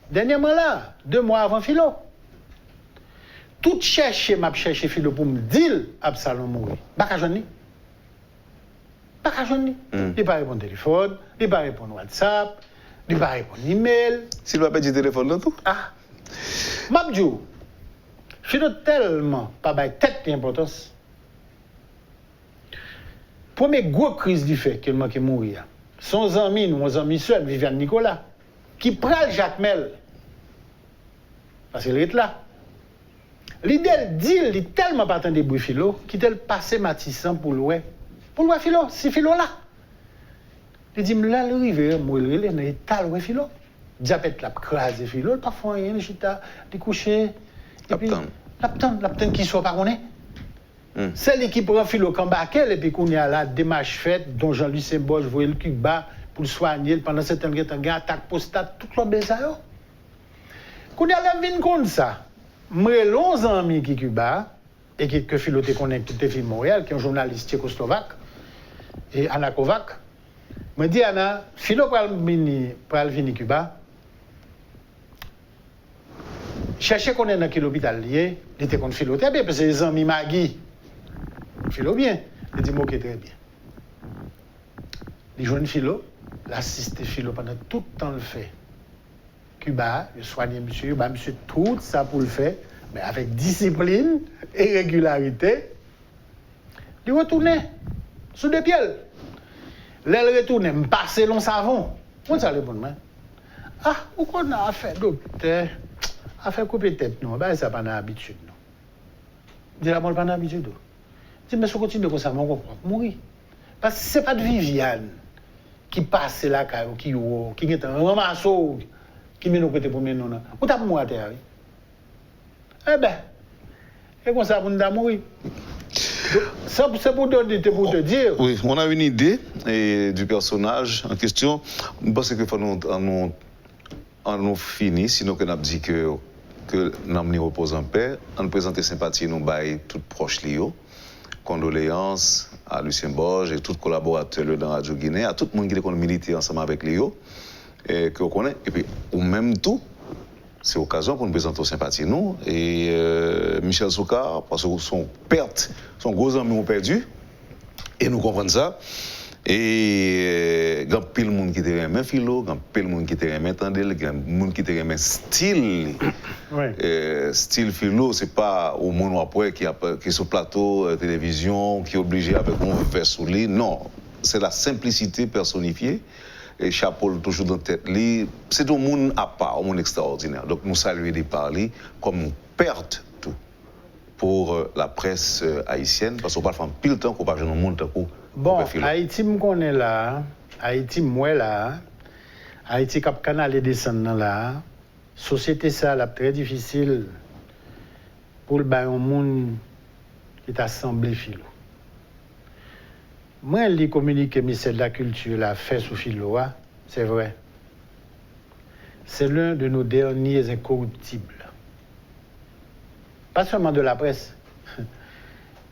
Speaker 3: Dernièrement là, 2 mois avant Philo. Tout chercher, m'a cherché Philo pour me dire Absalom mourit. Pas qu'à joindre. Pas qu'à joindre. Il ne pas répondre au téléphone, il ne pas répondre au WhatsApp, il ne pas répondre au email.
Speaker 2: S'il ne va pas du téléphone, là tout.
Speaker 3: Ah. Mabdjou. Philo tellement pas de tête d'importance. Première grosse crise du fait qu'il manque de mourir. Son ami, mon ami seul, Viviane Nicolas, qui prend Jacques Mel. Parce qu'il est là. L'idée dit, il est tellement pas de bruit Philo, qu'il a passé Matissan pour louer. Pour louer Philo, c'est Philo là. Il dit, là, le rivière, moi, il est à louer Philo. Diapet l'a crasé Philo, parfois, il y a des couchés. L'aptan qui soit pas connaît. C'est l'équipe prend Philo Cambakel et puis qu'on y a la démarche faite dont Jean-Louis Saint-Borge voyait le Cuba pour le soigner pendant cette attaque postate toute la besayo. Qu'on y a la vine comme ça. Moi 11 amis qui Cuba et que Philo te connaît qui te film Montréal qui est un journaliste tchécoslovaque et Anna Kovac. Me dit Anna, Philo pour venir Cuba. Chercher qu'on est dans l'hôpital lié, il était contre Philo très bien, parce que les amis Magui, Philo bien, il dit, moi, très bien. Il joue Philo, l'assiste Philo pendant tout le temps le fait. Cuba, il soigne monsieur, monsieur tout ça pour le faire, mais avec discipline et régularité. Il retournait sous des pieds. Là, il retournait, me passer long savon. On ça répond, ah, où qu'on a fait, docteur? A fait couper tête, non, ben ça pas d'habitude, non. Dis la pas d'habitude. Dis mais si on continue comme ça, on va mourir. Parce que c'est pas de Viviane qui passe là, qui est un ramasseau, qui met nos côtés pour mener non. On t'a mourir à terre. Eh ben, et comme ça, on a mourir. C'est pour te dire.
Speaker 2: Oui, on a une idée du personnage en question. Je pense qu'il faut nous finir, sinon qu'on a dit que nous repose en paix, on présente sympathie, nous bail toutes proches liés. Condoléances à Lucien Borge et tous les collaborateurs dans Radio Guinée, à tout le monde qui est milité ensemble avec Léo, et que vous connaissez. Et puis, au même tout, c'est l'occasion pour nous présenter sympathie, nous. Et Michel Soukar, parce que son gros amis ont perdu, et nous comprenons ça. Et il y a plein de monde qui te remet Philo, il y a plein de monde qui te remet Tandel, il y a plein de monde qui te remet style. Style Philo, c'est pas au monde après qui est sur plateau télévision, qui est obligé avec un verre sous lit. Non. c'est la simplicité personnifiée. Et chapeau toujours dans la tête. C'est un monde à part, un monde extraordinaire. Donc nous saluons des parler comme une perte tout pour la presse haïtienne, parce qu'on parle de pile temps qu'on parle de monde.
Speaker 3: Bon, Haïti, me connaît là. Haïti, moi là. Haïti, cap canal et descendre là. Société, ça, là, très difficile pour le un monde qui est assemblé philo. Moi, les communiqués ministère de la Culture l'a fait sous philo, c'est vrai. C'est l'un de nos derniers incorruptibles. Pas seulement de la presse,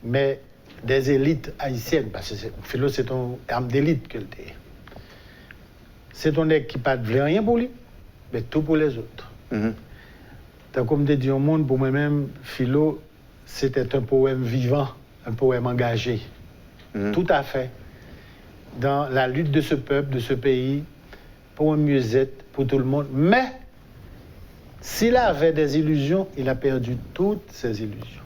Speaker 3: mais des élites haïtiennes, parce que philo, c'est un terme d'élite que t'es. C'est un nègre qui ne veut rien pour lui, mais tout pour les autres. Donc, comme je dis au monde, pour moi-même, philo, c'était un poème vivant, un poème engagé. Tout à fait. Dans la lutte de ce peuple, de ce pays, pour un mieux-être, pour tout le monde. Mais, s'il avait des illusions, il a perdu toutes ses illusions.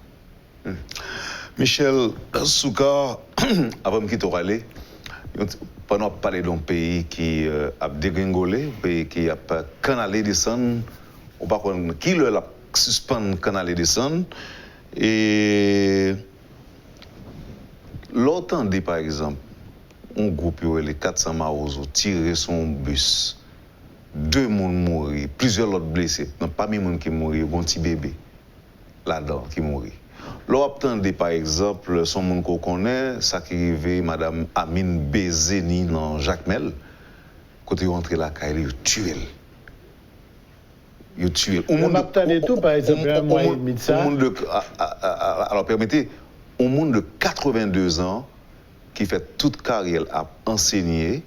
Speaker 2: Michel Soukar, avant de quitter Raleigh, pendant de parler d'un pays qui a dégringolé, un pays qui a canalé descendre, on ne sait pas qui l'a suspendu canalé descendre. Et l'autre dit par exemple, un groupe, les 400 Maozo, tiré son bus, 2 personnes morts, plusieurs autres blessés. Non, pas même gens qui morts, un petit bébé là-dedans qui mourit. L'autre par exemple, son monde qu'on connaît, ça qui arrivait Madame Amine Bezeni dans Jacques Mel, quand il est rentré là, il a tué. Il a tué.
Speaker 3: On m'a tout, par exemple, un mois et demi de ça.
Speaker 2: Alors permettez, un monde de 82 ans qui fait toute carrière à enseigner,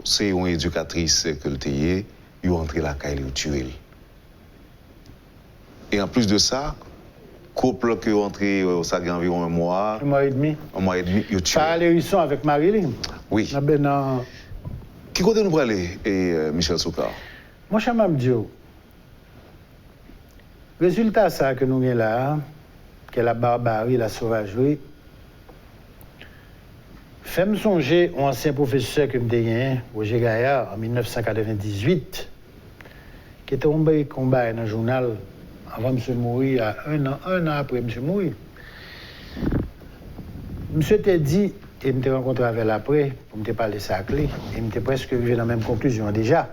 Speaker 2: c'est une éducatrice que le TIE, il est rentré là, il a tué. Et en plus de ça, couple qui est rentré, ça a environ un mois.
Speaker 3: Un mois et demi.
Speaker 2: Un mois et demi, il a tué.
Speaker 3: Par l'élection avec Marilyn.
Speaker 2: Oui. Qui côté nous pour aller, Michel Soukar?
Speaker 3: Mon cher Mamdio, résultat ça que nous avons là, que la barbarie, la sauvagerie, fait me songer un ancien professeur que je gagné, Roger Gaillard, en 1998, qui était tombé combat dans le journal avant M. mourir, un an après M. mourir. Monsieur t'a dit, et je me rencontré avec l'après, pour me parler de sa clé, et je me presque arrivé dans la même conclusion déjà.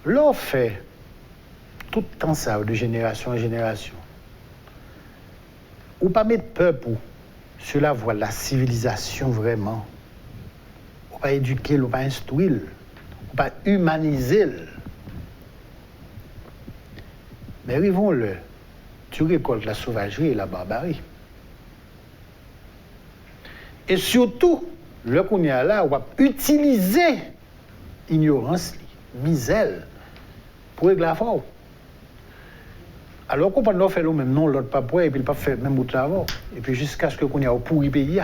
Speaker 3: L'on fait tout le temps ça, de génération en génération. Ou pas mettre peuple sur la voie de la civilisation vraiment. Ou pas éduquer, ou pas instruire, ou pas humaniser. Mais arrivons-le, tu récoltes la sauvagerie et la barbarie. Et surtout, le qu'on y a là, on va utiliser ignorance, misère, pour régler la faute. Alors qu'on peut faire le même nom, l'autre pas pour, et puis il pas faire le même bout de travail. Et puis jusqu'à ce qu'on y a au pourri pays.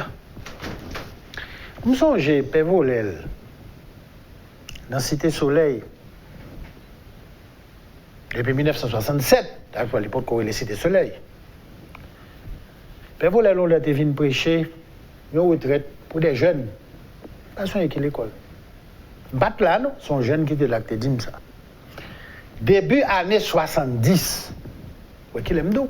Speaker 3: Je me songe, Père Volel, dans Cité Soleil, depuis 1967, à l'époque où il est Cité Soleil. Père Volel, on a été venu prêcher une retraite pour des jeunes. Pas soin qui l'école. Battre là, non, sont jeunes qui étaient là, qui dit ça. Début années 70. Oui, qu'il aime d'où.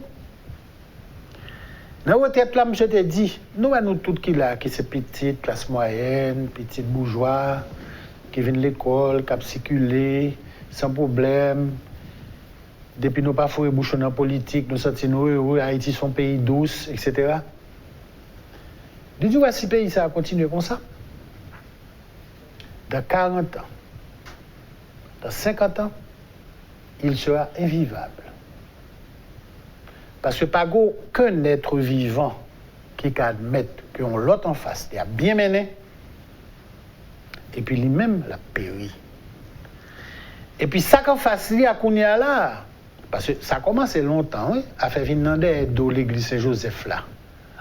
Speaker 3: Dans la retraite là, monsieur t'a dit, nous tous qui là, qui c'est petite, classe moyenne, petite bourgeois, qui viennent de l'école, qui circulent, sans problème. Depuis nous pas fourré bouchon en politique, nous sommes heureux, Haïti son pays douce, etc. Dis-nous, si le pays ça a continué comme ça. Dans 40 ans, dans 50 ans, il sera invivable. Parce que pas aucun être vivant qui admette qu'on l'autre en face, il a bien mené, et puis lui-même l'a péri. Et puis ça qu'en face, il y a qu'on y a là, parce que ça a commencé longtemps, oui, à faire venir dans l'église Saint-Joseph là,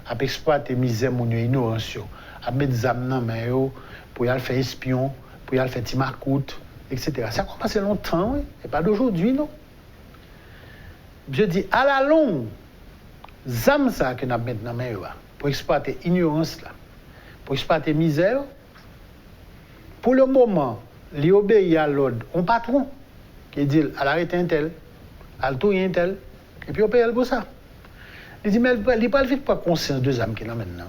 Speaker 3: à exploiter misère, mon ignorance, à mettre des âmes dans main pour y aller faire espion, pour y aller faire timacoute, etc. Ça a commencé longtemps, oui, et pas d'aujourd'hui, non. Je dis, à la longue, zam ça que nous mettons dans main pour exploiter l'ignorance là, pour exploiter misère. Pour le moment, il obéit à l'ordre, un patron qui dit à l'arrêter un tel, à le touiller un tel, et puis on paye pour ça. Il dit, mais il n'est pas vite pas conscience de âmes qui est là maintenant.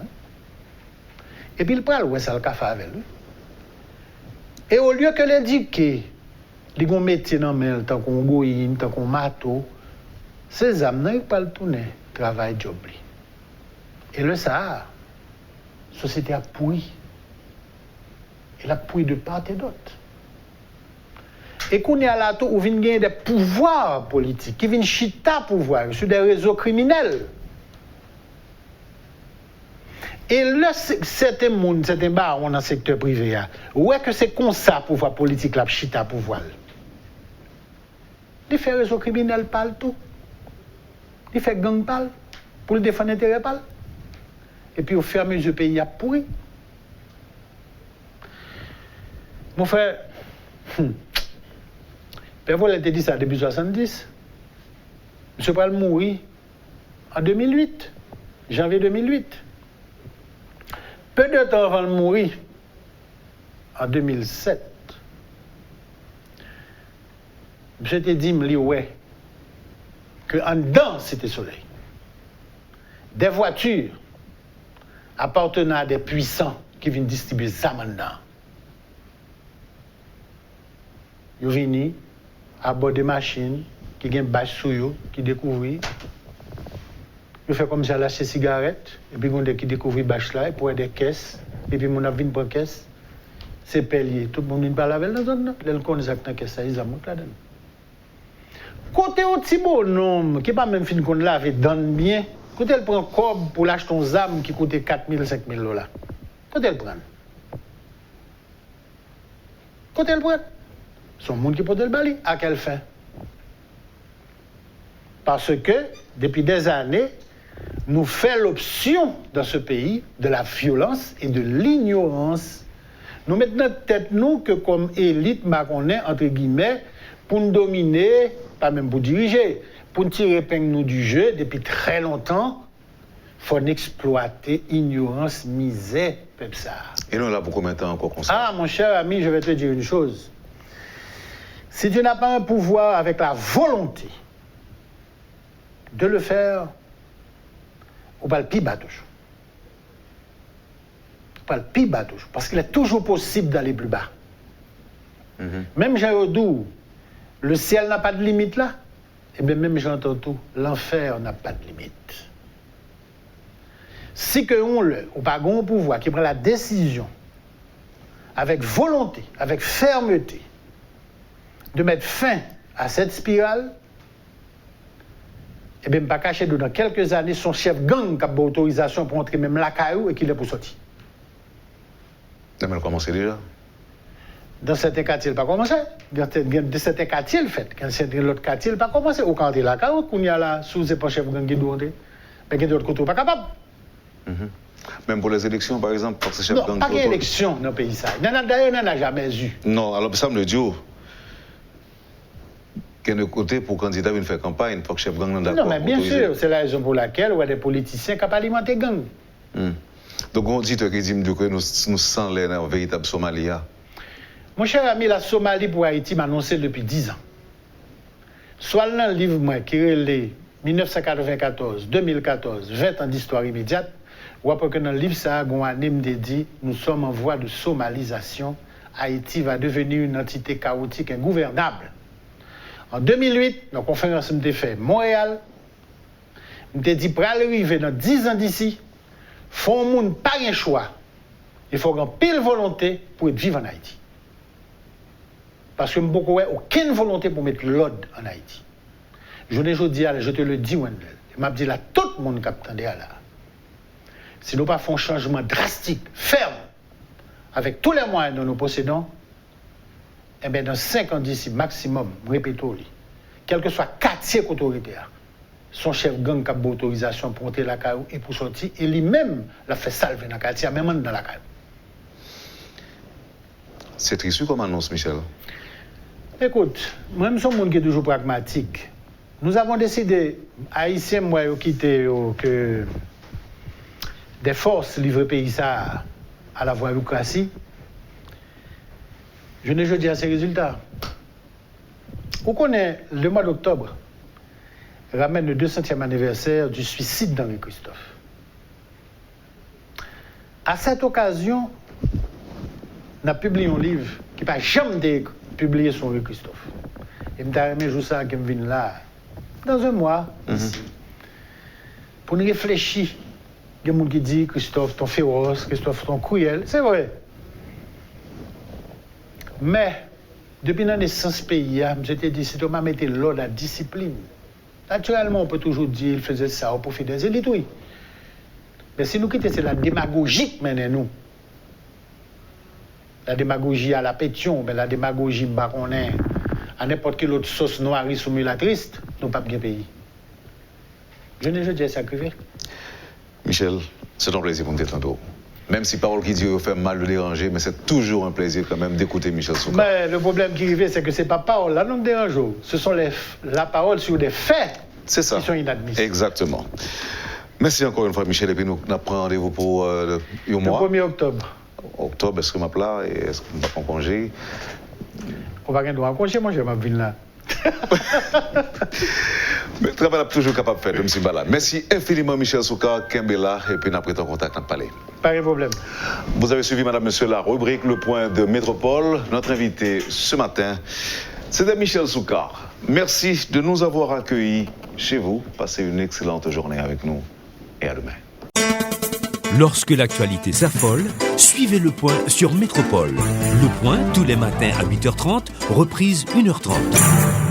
Speaker 3: Et puis il parle, ouais, ça le café avec lui. Et au lieu que l'éduquer, il a un métier dans le tant qu'on goïne, tant qu'on mato, ces âmes, ils ne pas le tourner, travail, job. Et le Sahara, la société a pourri. Elle a pourri de part et d'autre. Et qu'on est à la tour où vient gagner des pouvoirs politiques, qui viennent chita pouvoir sur des réseaux criminels. Et là, certains monde, certains barons dans le secteur privé, ouais que c'est comme ça pouvoir politique là, chita pouvoir. Il fait réseau criminel pas tout. Il fait gang pas pour le défendre l'intérêt pas. Et puis au fur et à mesure le pays a pourri. Mon frère, Père Vollet a dit ça depuis 1970. M. Pral mourit en 2008, janvier 2008. Peu de temps avant de mourir, en 2007, M. t'a dit, ouais, qu'en dedans, c'était soleil. Des voitures appartenant à des puissants qui viennent distribuer ça maintenant. Ils viennent à bord des machines qui ont une bâche sur eux, qui découvrent. Ils font comme ça, lâcher des cigarettes, et puis ils qui découvrent les bâches là, et pour des caisses, et puis ils viennent pour caisse. C'est payé. Tout le monde ne parle avec la zone. Ils connaissent la caisse, ils ont là-dedans. Côté au petit bonhomme, qui n'est pas même fin qu'on lave, donne bien. Côté elle prend un cob pour l'acheter une âme qui coûte 4 000, 5 000 $. Côté elle prend. Côté elle prend. Son monde qui peut le bali. À quelle fin? Parce que, depuis des années, nous faisons l'option dans ce pays de la violence et de l'ignorance. Nous mettons notre tête, nous, que comme élite, entre guillemets, pour nous dominer, pas même pour diriger, pour nous tirer épingle nous du jeu depuis très longtemps, il faut exploiter ignorance, misère, comme ça.
Speaker 2: Et nous là pour combien de temps encore comme ça?
Speaker 3: Ah, mon cher ami, je vais te dire une chose. Si tu n'as pas un pouvoir avec la volonté de le faire, on va le pire toujours. On va le pire toujours. Parce qu'il est toujours possible d'aller plus bas. Même Jean Rodou, le ciel n'a pas de limite là. Et bien même j'entends tout, l'enfer n'a pas de limite. Si que on ou pas un pouvoir qui prend la décision avec volonté, avec fermeté, de mettre fin à cette spirale, et bien pas cacher dans quelques années son chef gang qui a l'autorisation pour entrer même la caillou et qu'il est pour sortir.
Speaker 2: Mais elle a commencé déjà.
Speaker 3: Dans certains quartiers, il n'a pas commencé. Dans certains quartiers, il fait. Dans l'autre quartier, il n'a pas commencé. Au quartier, la caillou, qu'on y a là, sous les chef gang qui doit entrer. Mais qui d'autre côté, pas capable.
Speaker 2: Même pour les élections, par exemple, parce que chef gang.
Speaker 3: Non, pas d'élection dans le pays. D'ailleurs, on n'en a jamais eu.
Speaker 2: Non, alors ça me le dit. Quel côté pour candidat vienne faire campagne, pour que chef gang n'en d'accord.
Speaker 3: Non, mais bien sûr, c'est la raison pour laquelle il y a des politiciens qui ont alimenté gang.
Speaker 2: Donc on dit que nous sommes les véritables Somaliens.
Speaker 3: Mon cher ami, la Somalie pour Haïti m'a annoncé depuis 10 ans. Soit dans le livre moi, qui est 1994, 2014, 20 ans d'histoire immédiate, ou après que dans le livre, ça a dit nous sommes en voie de somalisation. Haïti va devenir une entité chaotique ingouvernable. En 2008, dans la conférence que j'ai faite à Montréal, je dit pour arriver dans 10 ans d'ici, il faut un monde pas un choix. Il faut une pile volonté pour vivre en Haïti. Parce que je n'ai aucune volonté pour mettre l'ordre en Haïti. Je te le dis, Wendell. Je m'a dit là, tout le monde qui attendait là. Si nous ne faisons pas un changement drastique, ferme, avec tous les moyens que nous possédons, eh bien, dans 5 ans d'ici, maximum, répétons-le, quel que soit quartier autoritaire, son chef gang qui a l'autorisation pour entrer la caillou et pour sortir, et lui-même l'a fait salver dans le quartier, même dans la caillou.
Speaker 2: C'est triste comme annonce, Michel.
Speaker 3: Écoute, moi-même, je suis un monde qui est toujours pragmatique. Nous avons décidé, Haïtiens, moi, quitter que des forces livrent le pays ça à la voyoucratie, je ne dis à ces résultats. On connaît le mois d'octobre, ramène le 200e anniversaire du suicide d'Henri Christophe. À cette occasion, on a publié un livre qui n'a jamais été publié sur Henri Christophe. Et je me suis dit, ça, que je viens là, dans un mois, ici, pour nous réfléchir. Il y a des gens qui disent, Christophe, ton féroce, Christophe, ton cruel. C'est vrai. Mais, depuis la naissance du pays, je t'ai dit, si tu m'as mis l'ordre, la discipline. Naturellement, on peut toujours dire, il faisait ça au profit des élites, oui. Mais si nous quittons, c'est la démagogie maintenant, nous. La démagogie à la pétion, mais la démagogie baronne à n'importe quelle autre sauce noire ou mulatriste, nous pas bien pays. Je ne dis ça que
Speaker 2: Michel, c'est un plaisir pour nous d'entendre. Même si parole qui dit fait mal de déranger, mais c'est toujours un plaisir quand même d'écouter Michel Soukar.
Speaker 3: Mais le problème qui arrive, c'est que ce n'est pas parole là non dérange. Ce sont la parole sur des faits
Speaker 2: qui sont
Speaker 3: inadmissibles.
Speaker 2: Exactement. Merci encore une fois, Michel. Et puis nous prenons rendez-vous pour un mois.
Speaker 3: Le 1er octobre.
Speaker 2: Octobre, est-ce que je là et est-ce qu'on va prendre congé?
Speaker 3: On va gagner un congé, moi je vais m'abvenir là.
Speaker 2: Mais le travail est toujours capable de faire, M. Bala. Merci infiniment, Michel Soukar, Kembela, et puis nous pris en contact dans le palais.
Speaker 3: Pas de problème.
Speaker 2: Vous avez suivi, madame, monsieur, la rubrique Le Point de Métropole. Notre invité ce matin, c'était Michel Soukar. Merci de nous avoir accueillis chez vous. Passez une excellente journée avec nous et à demain.
Speaker 1: Lorsque l'actualité s'affole, suivez Le Point sur Métropole. Le Point tous les matins à 8h30, reprise 1h30.